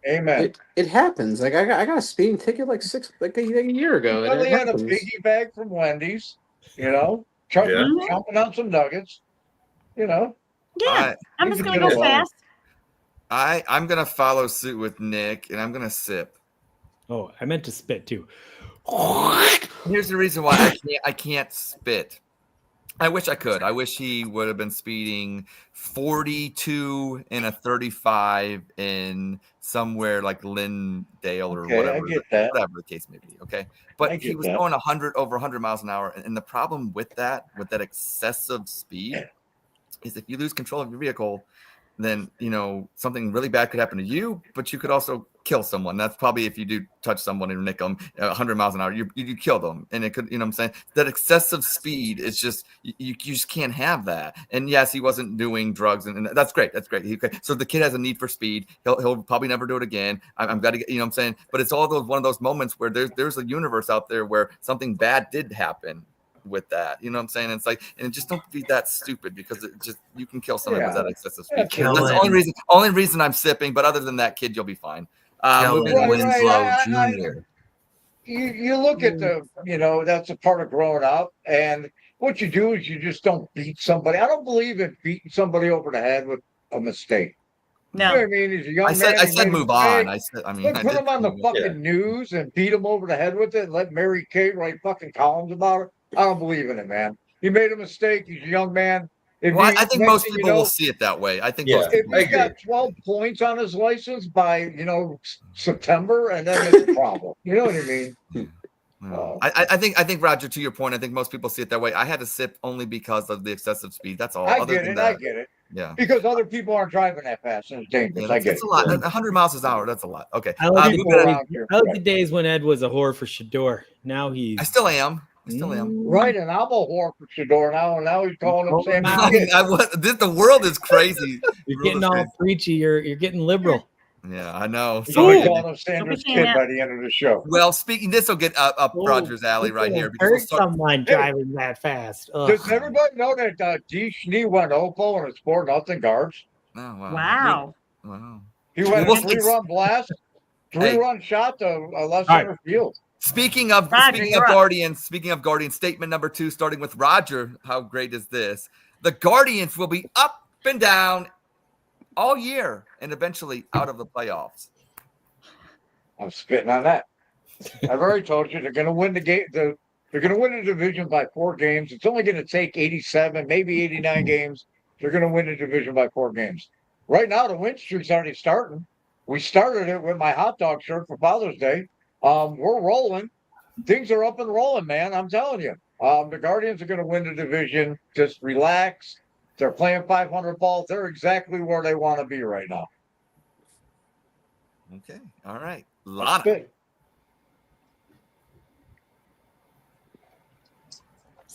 Amen. It happens. Like, I got a speeding ticket like a year ago. He only had a piggy bag from Wendy's, chomping on some nuggets, Yeah, I'm just going to go fast. I'm going to follow suit with Nick, and I'm going to sip. Oh, I meant to spit too. Here's the reason why I can't spit. I wish I could. I wish he would have been speeding 42 in a 35 in somewhere like Lindale or whatever the case may be. Okay. But he was going over 100 miles an hour. And the problem with that excessive speed is if you lose control of your vehicle, then, something really bad could happen to you, but you could also kill someone. That's probably if you do touch someone and nick them 100 miles an hour, you kill them. And it could, what I'm saying? That excessive speed is just, you just can't have that. And yes, he wasn't doing drugs, and that's great. That's great. So the kid has a need for speed. He'll probably never do it again. I'm got to get, what I'm saying? But it's all one of those moments where there's a universe out there where something bad did happen with that, what I'm saying? It's like, and just don't be that stupid, because it just, you can kill someone with that excessive speed. That's the only reason I'm sipping. But other than that, kid, you'll be fine. Winslow Jr. You look at that's a part of growing up, and what you do is you just don't beat somebody. I don't believe in beating somebody over the head with a mistake. No, I mean, he's a young man. I said move on. Put him on the fucking news and beat him over the head with it, and let Mary Kate write fucking columns about it. I don't believe in it, man. He made a mistake. He's a young man. I think most people will see it that way. I think if he got 12 points on his license by September, and then it's a problem. You know what I mean? I think Roger, to your point, I think most people see it that way. I had to sip only because of the excessive speed. That's all. I get it. Yeah. Because other people aren't driving that fast, and it's dangerous. I get it. It's a lot. 100 miles an hour. That's a lot. Okay. I like the days when Ed was a whore for Shador. Now I still am. Right, and I'm a whore for Shador now, and now he's calling him Sam. The world is crazy. You're getting all preachy. You're getting liberal. Yeah, I know. So we're calling him Sanders Kid by the end of the show. Well, this will get up Roger's alley right here. Hurt someone driving that fast. Does everybody know that D. Schnee went Oppo and it's 4-0 guards? Oh, wow. He went a 3-run blast, 3-run shot to left center field. Speaking of Guardians, statement number 2, starting with Roger. How great is this? The Guardians will be up and down all year and eventually out of the playoffs. I'm spitting on that. I've already told you they're going to win the game. They're going to win the division by 4 games. It's only going to take 87, maybe 89 games. They're going to win the division by 4 games. Right now, the win streak's already starting. We started it with my hot dog shirt for Father's Day. We're rolling. Things are up and rolling, man. I'm telling you. The Guardians are going to win the division. Just relax. They're playing 500 ball. They're exactly where they want to be right now. Okay. All right. Lana.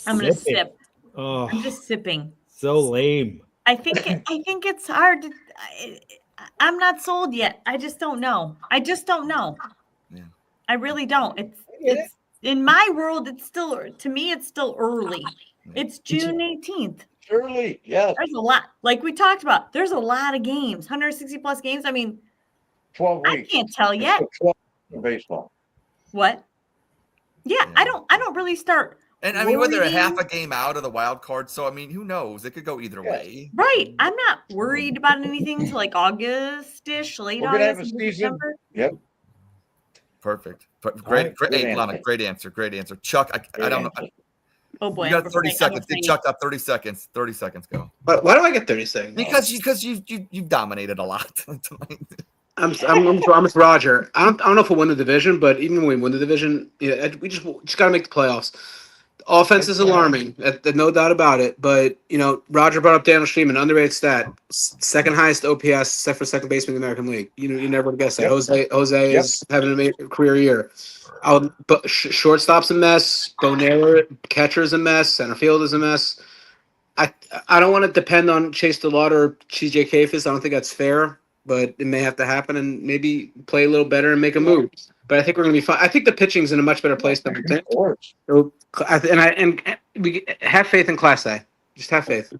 I'm going to sip. Oh, I'm just sipping. So lame. I think it's hard. I'm not sold yet. I just don't know. Yeah. I really don't. It's in my world. It's still, to me, it's still early. It's June 18th. Early, yeah. There's a lot, like we talked about. There's a lot of games, 160 plus games. I mean, 12 weeks. I can't tell yet. 12 in baseball. What? Yeah, I don't really start. And I mean, whether a half a game out of the wild card, so I mean, who knows? It could go either way. Right. I'm not worried about anything till like August-ish, late We're gonna August. have a season. December. Yep. Perfect. Great. Good Hey, answer. Lana, great answer. Great answer. Chuck, I don't know. Oh boy, You got 30 seconds. Get Chuck up 30 seconds. 30 seconds. Go. But why do I get 30 seconds? Because you've dominated a lot tonight. I'm with Roger. I don't know if we'll win the division, but even when we win the division, we just got to make the playoffs. The offense is alarming, no doubt about it. But Roger brought up Daniel Schneemann, underrated stat, second highest OPS, except for second baseman in the American League. You never would guess that. Jose is having an amazing career year. But shortstop's a mess. Bo Naylor, catcher's a mess. Center field is a mess. I don't want to depend on Chase DeLauder or CJ Kafis. I don't think that's fair, but it may have to happen and maybe play a little better and make a move. But I think we're going to be fine. I think the pitching's in a much better place than we think. And we have faith in Class A. Just have faith.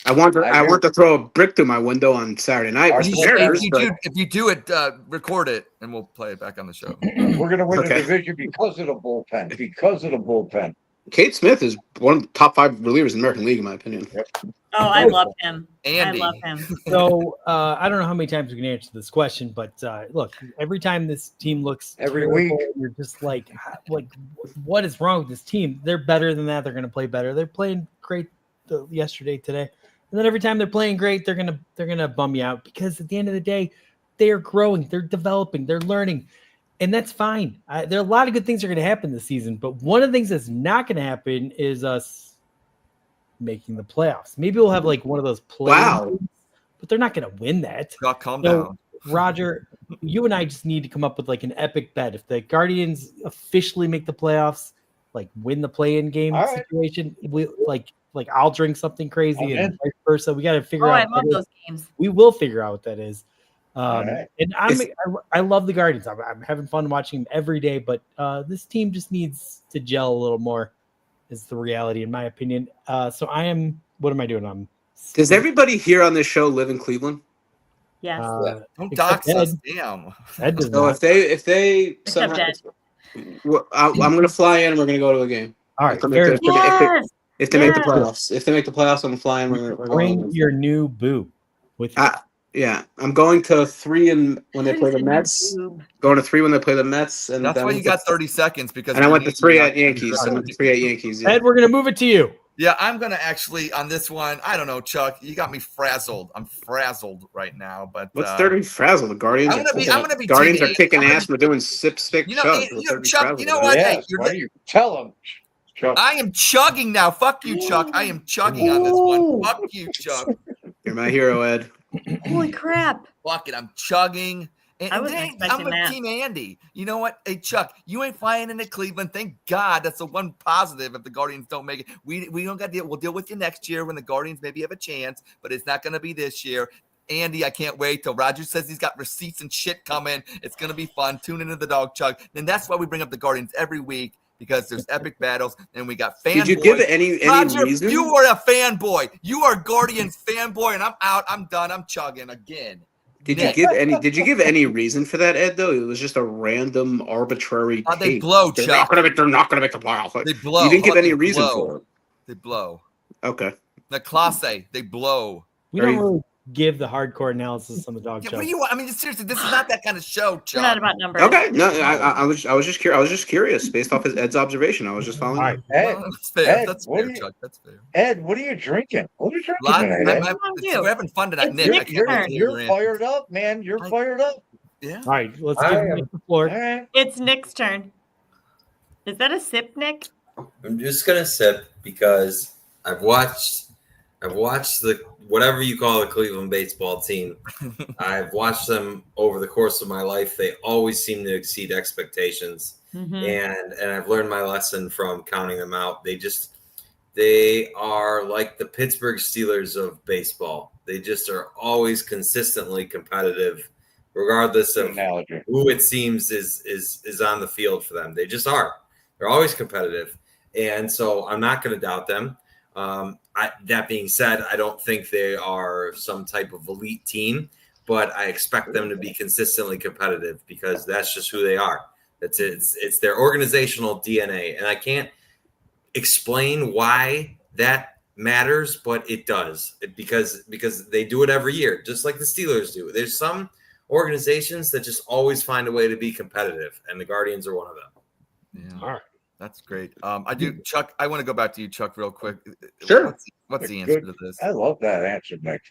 I want to throw a brick through my window on Saturday night. If you do it, record it, and we'll play it back on the show. We're going to win the division because of the bullpen. Kate Smith is one of the top 5 relievers in the American League, in my opinion. Oh, I love him. Andy. I love him. So I don't know how many times we can answer this question, but look, every time this team looks every week, you're just like, what is wrong with this team? They're better than that. They're going to play better. They're playing great yesterday, today, and then every time they're playing great, they're gonna bum you out because at the end of the day, they are growing, they're developing, they're learning. And that's fine. There are a lot of good things that are going to happen this season, but one of the things that's not going to happen is us making the playoffs. Maybe we'll have like one of those playoffs, but they're not going to win that. Calm down. Roger, you and I just need to come up with like an epic bet. If the Guardians officially make the playoffs, like win the play-in game situation, we like I'll drink something crazy and vice versa. We got to figure out. I love those games. We will figure out what that is. And I love the Guardians. I'm having fun watching them every day, but this team just needs to gel a little more is the reality, in my opinion. So what am I doing? Does everybody here on this show live in Cleveland? Yes. Don't dox us. Damn. So if they somehow, I'm going to fly in and we're going to go to a game. All right. If they make the playoffs. If they make the playoffs, I'm flying. We're bring going your new boo with you. Yeah, I'm going to 3 when they play the Mets. Going to 3 when they play the Mets, and that's why you got 30 seconds because. And I went to 3 at Yankees. I went to 3 at Yankees. Ed, we're gonna move it to you. Yeah, I'm gonna actually on this one. I don't know, Chuck. You got me frazzled. I'm frazzled right now. But what's there to be frazzled? The Guardians. I'm gonna be. Guardians are kicking ass. We're doing sip stick. Chuck. You know what? Yes, what do you tell them? Chuck. I am chugging now. Fuck you, Chuck. I am chugging on this one. Fuck you, Chuck. You're my hero, Ed. Holy crap. Fuck it. I'm chugging. And I wasn't expecting I'm with Team Andy. You know what? Hey, Chuck, you ain't flying into Cleveland. Thank God. That's the one positive if the Guardians don't make it. We don't got to deal. We'll deal with you next year when the Guardians maybe have a chance, but it's not going to be this year. Andy, I can't wait till Roger says he's got receipts and shit coming. It's going to be fun. Tune into the Dog Chug. And that's why we bring up the Guardians every week. Because there's epic battles, and we got fanboys. Did you give any Roger, reason? You are a fanboy. You are Guardians fanboy, and I'm out. I'm done. I'm chugging again. Did you give any reason for that, Ed? Though it was just a random, arbitrary. They blow. They're not going to make the playoffs. They blow. You didn't give any reason for it. They blow. Okay. The classe, they blow. We don't really give the hardcore analysis on the Dog Chug. I mean, seriously, this is not that kind of show, Chuck. It's not about numbers. Okay, no, I was just curious. I was just curious based off Ed's observation. I was just following. All right, that's fair. That's fair, Chuck. That's fair. Ed, what are you drinking? What are you drinking? We're having fun tonight, Nick. You're fired up, man. You're fired up. Yeah. All right, let's give the floor. Right. It's Nick's turn. Is that a sip, Nick? I'm just gonna sip because I've watched the whatever you call the Cleveland baseball team. I've watched them over the course of my life. They always seem to exceed expectations. Mm-hmm. And I've learned my lesson from counting them out. They are like the Pittsburgh Steelers of baseball. They just are always consistently competitive, regardless of who it seems is on the field for them. They just are. They're always competitive. And so I'm not going to doubt them. That being said, I don't think they are some type of elite team, but I expect them to be consistently competitive because that's just who they are. That's it. It's their organizational DNA, and I can't explain why that matters, but it does because they do it every year, just like the Steelers do. There's some organizations that just always find a way to be competitive, and the Guardians are one of them. Yeah. All right. That's great. I do, Chuck. I want to go back to you, Chuck, real quick. Sure. What's the answer to this? I love that answer, Nick.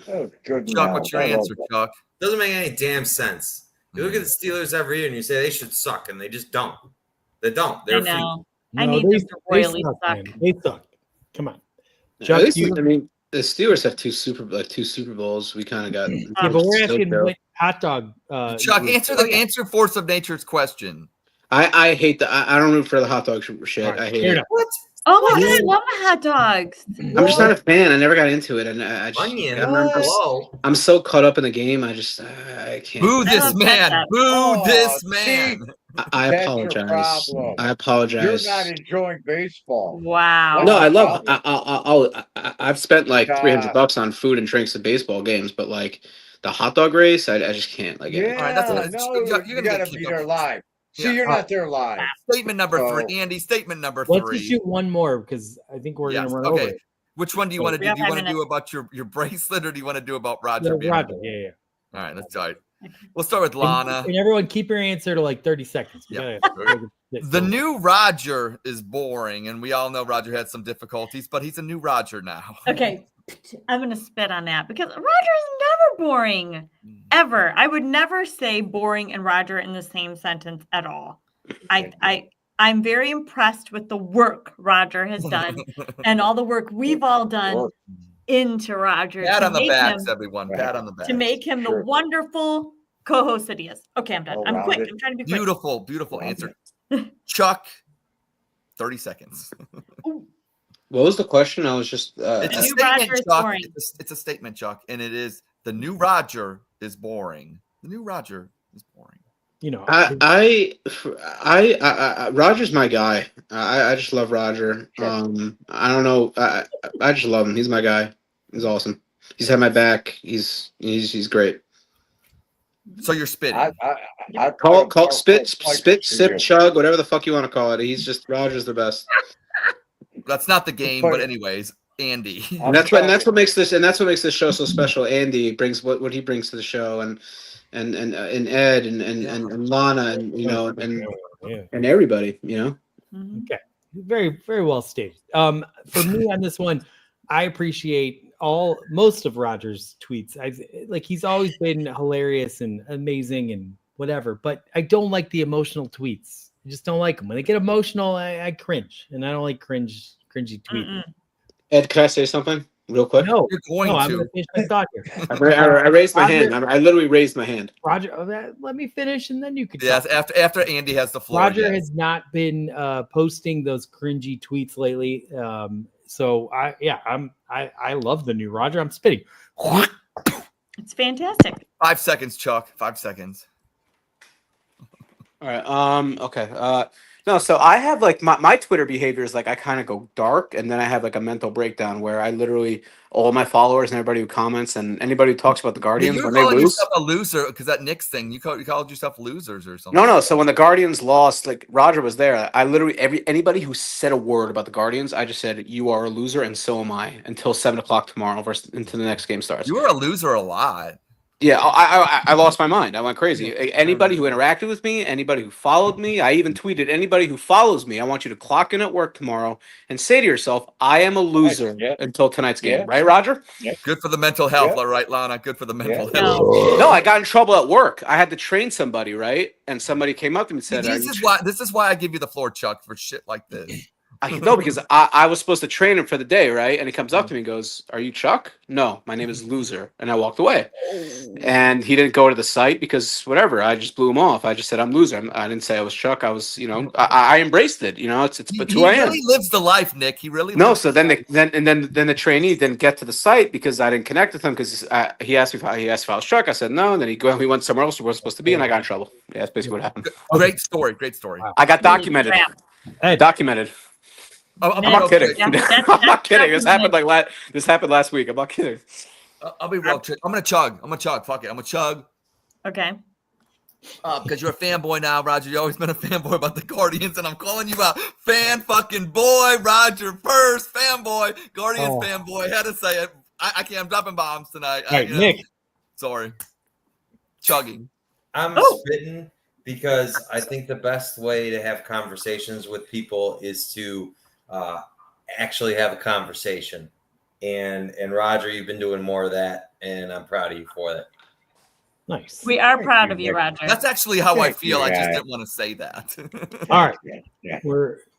Oh, good. Chuck, what's your answer, Chuck? Doesn't make any damn sense. You look at the Steelers every year and you say they should suck, and they just don't. They don't. They're I know. No, I need they- them to royally suck, suck. man. They suck. Come on. At Chuck, least, you- I mean, the Steelers have two Super Bowls. We kind of got. Yeah, but we're asking what hot dog. Chuck, answer Force of Nature's question. I hate the. I don't root for the hot dog shit. All right, I hate fair it. enough. What? Oh my god, I love the hot dogs. I'm just not a fan. I never got into it, and I just. Onion. I'm, I'm so caught up in the game. I just. I can't. Boo I this don't man. get that. Boo Oh, this see? man. I That's your apologize. problem. I You're apologize. not enjoying baseball. Wow. No, I love. problem. I've spent like God. $300 on food and drinks at baseball games, but like the hot dog race, I just can't. Like, Yeah, All right, that's enough. no, You're you gonna gotta keep be up. there live. See, Yeah. you're not there live. Statement number Oh. 3, Andy. Statement number Let's 3. just shoot one more because I think we're Yes, gonna run okay. over it. Which one do you So- want to We do? have Do you 5 want to do minutes. about your bracelet, or do you want to do about Roger? Yeah, being- Roger. Yeah. All right, let's start. We'll start with Lana. And everyone, keep your answer to like 30 seconds. We Yeah. gotta- The new Roger is boring, and we all know Roger had some difficulties, but he's a new Roger now. Okay, I'm gonna spit on that because Roger is never boring. Ever. I would never say boring and Roger in the same sentence at all. I'm very impressed with the work Roger has done and all the work we've all done into Roger Pat to on the make backs, him, everyone. Pat on the backs. to make him the Sure. wonderful co-host that he is. Okay, I'm done. Oh, I'm quick. Roger. I'm trying to be quick. Beautiful, beautiful Roger. answer. Chuck, 30 seconds. what was the question? I was just. It's The a new statement, Roger is Chuck. boring. It's a statement, Chuck, and it is the new Roger is boring. The new Roger is boring. You know, Roger's my guy. I just love Roger. I don't know. I just love him. He's my guy. He's awesome. He's had my back. He's great. So you're spitting. I Call spit, like sip, chug, whatever the fuck you want to call it. He's just Roger's the best. That's not the game, but anyways, Andy. And that's what makes this show so special. Andy brings what he brings to the show, and Ed and Lana and and everybody, Mhm. Okay, very very well stated. For me on this one, I appreciate most of Roger's tweets. He's always been hilarious and amazing and whatever, but I don't like the emotional tweets. I just don't like them. When they get emotional, I cringe, and I don't like cringy tweets. Ed, can I say something real quick? No, You're going I'm to. gonna finish my thought here. I raised my Roger- hand. I literally raised my hand. Roger, let me finish, and then you can. Yes, talk. after Andy has the floor. Roger yes. has not been posting those cringy tweets lately. So I love the new Roger. I'm spitting. It's fantastic. 5 seconds, Chuck. 5 seconds. All right. Okay. No. So I have like my Twitter behavior is like I kind of go dark, and then I have like a mental breakdown where I literally all my followers and everybody who comments and anybody who talks about the Guardians You're when they calling lose. yourself a loser because that Knicks thing. You called yourself losers or something. No. So when the Guardians lost, like Roger was there. I literally anybody who said a word about the Guardians, I just said you are a loser, and so am I. Until 7:00 tomorrow, until the next game starts. You were a loser a lot. Yeah, I lost my mind. I went crazy. Anybody who interacted with me, anybody who followed me, I even tweeted, anybody who follows me, I want you to clock in at work tomorrow and say to yourself, I am a loser until tonight's game. Yeah. Right, Roger? Good for the mental health, Yeah. all right, Lana. Good for the mental Yeah. health. No, I got in trouble at work. I had to train somebody, right? And somebody came up to me and said, This is why I give you the floor, Chuck, for shit like this. no, because I was supposed to train him for the day, right? And he comes up to me and goes, are you Chuck? No, my name is Loser. And I walked away. And he didn't go to the site because whatever. I just blew him off. I just said, I'm Loser. I didn't say I was Chuck. I was, I embraced it. It's but who I am. He really lives the life, Nick. He really No, lives so then the trainee didn't get to the site because I didn't connect with him because he asked me if I was Chuck. I said no, and then he went somewhere else where we're supposed to be, and I got in trouble. Yeah, that's basically what happened. Great story. Great story. Wow. I got documented. Hey, Documented. I'm I'm not kidding. That's I'm not kidding. This definitely- happened last week. I'm not kidding. I'll be real. I'm gonna chug. Fuck it. I'm gonna chug. Okay. Because you're a fanboy now, Roger. You've always been a fanboy about the Guardians, and I'm calling you out. Fan fucking boy, Roger first. Fanboy, Guardians fanboy. Had to say it. I can't. I'm dropping bombs tonight. all right, Nick. Sorry. Chugging. I'm spitting because I think the best way to have conversations with people is to actually have a conversation. And Roger, you've been doing more of that, and I'm proud of you for that. Nice. We are proud of you, Roger. That's actually how I feel. I just didn't want to say that. All right.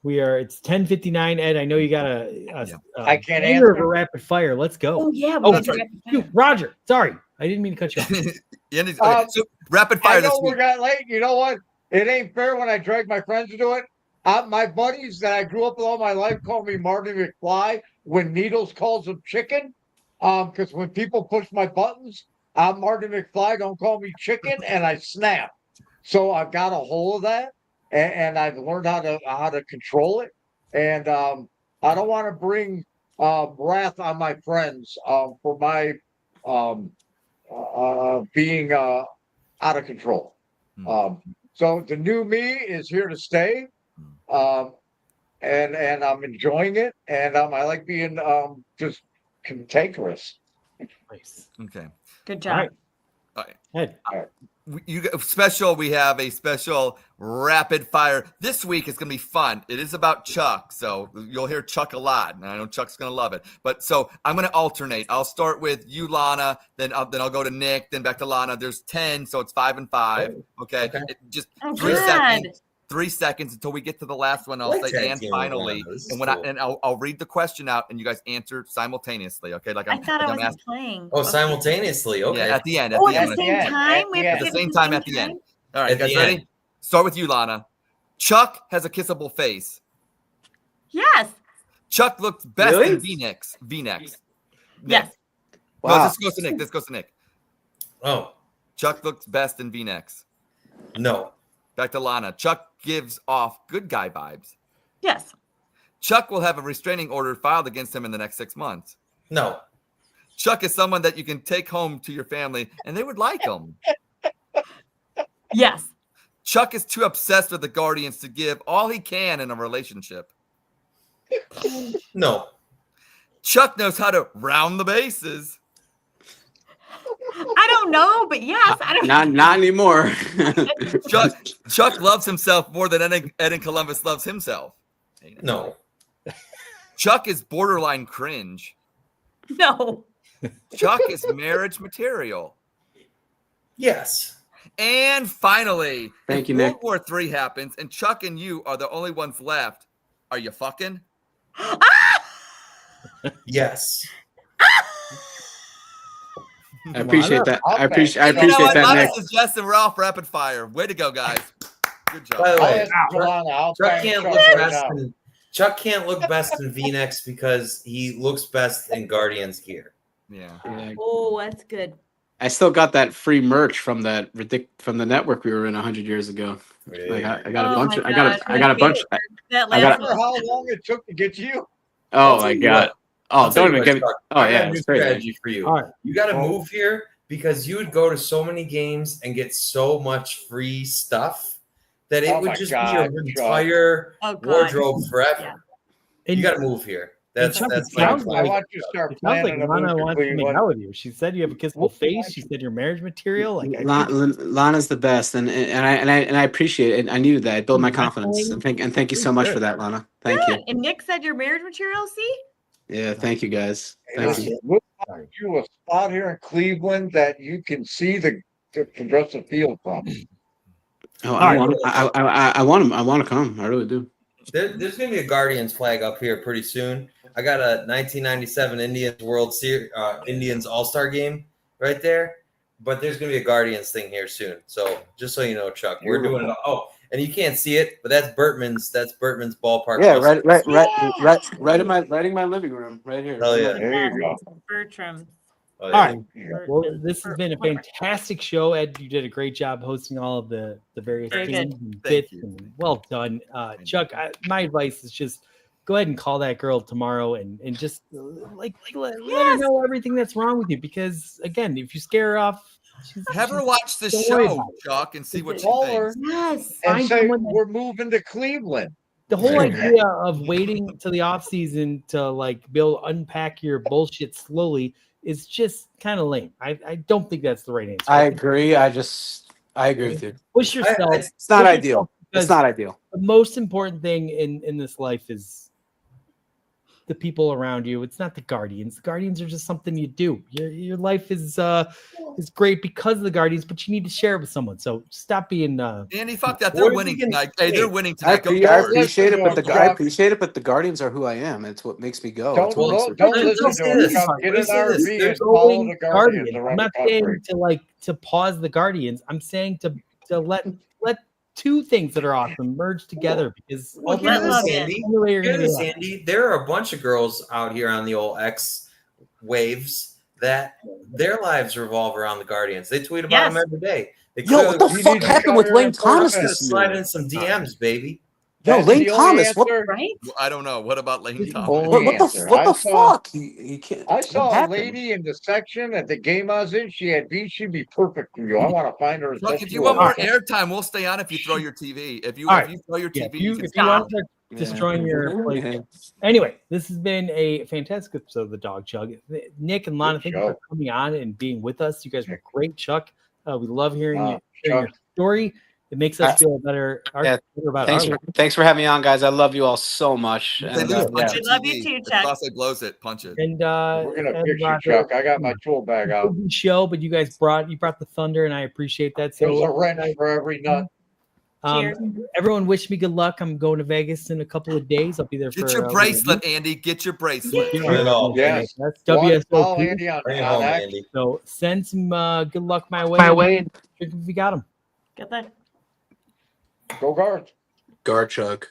We are. It's 10:59. Ed, I know you got I can't answer answer. a rapid fire. Let's go. Oh yeah. that's right. Dude, Roger. Sorry, I didn't mean to cut you off. Okay, so rapid fire I know this we week. got late. You know what? It ain't fair when I drag my friends to do it. My buddies that I grew up with all my life call me Marty McFly when Needles calls him chicken. Because when people push my buttons, I'm Marty McFly. Don't call me chicken, and I snap. So I've got a hold of that, and I've learned how to control it. And I don't want to bring wrath on my friends for my being out of control. So the new me is here to stay, and I'm enjoying it, and I like being just cantankerous. Nice. Okay. Good job. All right. Ed. We have a special rapid fire this week. It's gonna be fun. It is about Chuck, so you'll hear Chuck a lot, and I know Chuck's gonna love it. But so I'm gonna alternate. I'll start with you, Lana, then I'll go to Nick, then back to Lana. There's 10, so it's 5 and 5. Okay. Just 3 seconds. 3 seconds until we get to the last one. I'll say and finally, and when I'll read the question out, and you guys answer simultaneously. Okay, I thought I wasn't playing. Oh, simultaneously. Okay. Yeah, at the end. At the same time. At the same time at the end. All right, guys, ready? Start with you, Lana. Chuck has a kissable face. Yes. Chuck looks best in V-necks. Yes. Wow. No, this goes to Nick. Oh. Chuck looks best in V-necks. No. Back to Lana. Chuck gives off good guy vibes. Yes. Chuck will have a restraining order filed against him in the next 6 months. No. Chuck is someone that you can take home to your family, and they would like him. Yes. Chuck is too obsessed with the Guardians to give all he can in a relationship. No. Chuck knows how to round the bases. I don't know, but yes, I don't. Not anymore. Chuck loves himself more than Ed in Columbus loves himself. No. Chuck is borderline cringe. No. Chuck is marriage material. Yes. And finally, Thank if you, World Nick. War III happens and Chuck and you are the only ones left, are you fucking? Yes. I appreciate that. I appreciate You know what? that, Lana Nick. says yes, and we're off rapid fire. Way to go, guys. Good job. By the way, Chuck can't look best in V-necks because he looks best in Guardians gear. Yeah. Oh, that's good. I still got that free merch from the network we were in 100 years ago. Like I got a bunch. I got a bunch. Remember how long it took to get you? Oh my god. Oh, don't even get me. Oh I got yeah, a new it's crazy. strategy for you. All right. You got to move here because you would go to so many games and get so much free stuff that it would just be your entire wardrobe forever. Yeah. You got to move here. That's I want you to start planning a Lana move to wants to make Cleveland. out with you. She said you have a kissable face. She said you're marriage material. Like Lana's the best, and I appreciate it. I needed that. It built my confidence, and thank you so much for that, Lana. Thank you. And Nick said your marriage material. See. Yeah, thank you guys. Thank you. We'll find you a spot here in Cleveland that you can see the progressive field from. Oh, I want to come. I really do. There's going to be a Guardians flag up here pretty soon. I got a 1997 Indians World Series, Indians All-Star game right there. But there's going to be a Guardians thing here soon. So just so you know, Chuck, we're doing it. Oh, and you can't see it, but that's Bertman's ballpark. Yeah, right in my living room, right here. Hell yeah. There you go. Bertram. Oh, all yeah. right. Well, this has been a fantastic show, Ed. You did a great job hosting all of the various Very teams good. and Thank bits. you. And well done, Chuck. My advice is just go ahead and call that girl tomorrow and just let her know everything that's wrong with you. Because again, if you scare her off, Have her watch the Don't worry show, about it. Chuck, and see what she Call her thinks. Yes. and Find say someone that- we're moving to Cleveland. the whole idea of waiting till the off season to like be able to unpack your bullshit slowly is just kind of lame. I don't think that's the right answer. I agree. I agree with you. Push yourself. It's not ideal. It's not ideal. The most important thing in this life is the people around you. It's not the Guardians. The Guardians are just something you do. Your life is great because of the Guardians, but you need to share it with someone. So stop being Andy, fuck that. They're winning tonight. Hey, they're winning I tonight. appreciate it, but the Guardians are who I am. It's what makes me go. Don't listen to him. Get an RV and follow the Guardians around I'm not the country. saying to pause the Guardians. I'm saying to let two things that are awesome merge together, because Well, hear this, Andy. There are a bunch of girls out here on the old X waves that their lives revolve around the Guardians. They tweet about them every day. What the fuck happened with Lane Thomas this year? Slide in some DMs, baby. Yo, Lane Thomas, what? Right? I don't know. What about Lane Thomas? What the fuck? He can't. I saw a lady in the section at the game I was in. She had beat. She'd be perfect for you. I want to find her. Look, if you want more airtime, we'll stay on if you throw your TV. If you throw your TV, you can if you want to destroying your place. Anyway, this has been a fantastic episode of the Dog Chug. Nick and Lana, thank you for coming on and being with us. You guys were great, Chuck. We love hearing your story. It makes us feel better. Thanks for having me on, guys. I love you all so much. We love you too, Chuck. Boss blows it, punch it. And we're gonna fix you, Chuck. I got my tool bag out. Show, but you guys brought the thunder, and I appreciate that. So there's a wrench for every nut. Everyone, wish me good luck. I'm going to Vegas in a couple of days. I'll be there. Get your bracelet, Andy. Get your bracelet. Yes, that's WSOP. Andy on Andy. So send some good luck my way. If you got them. Get that. Go Guards. Guard Chug.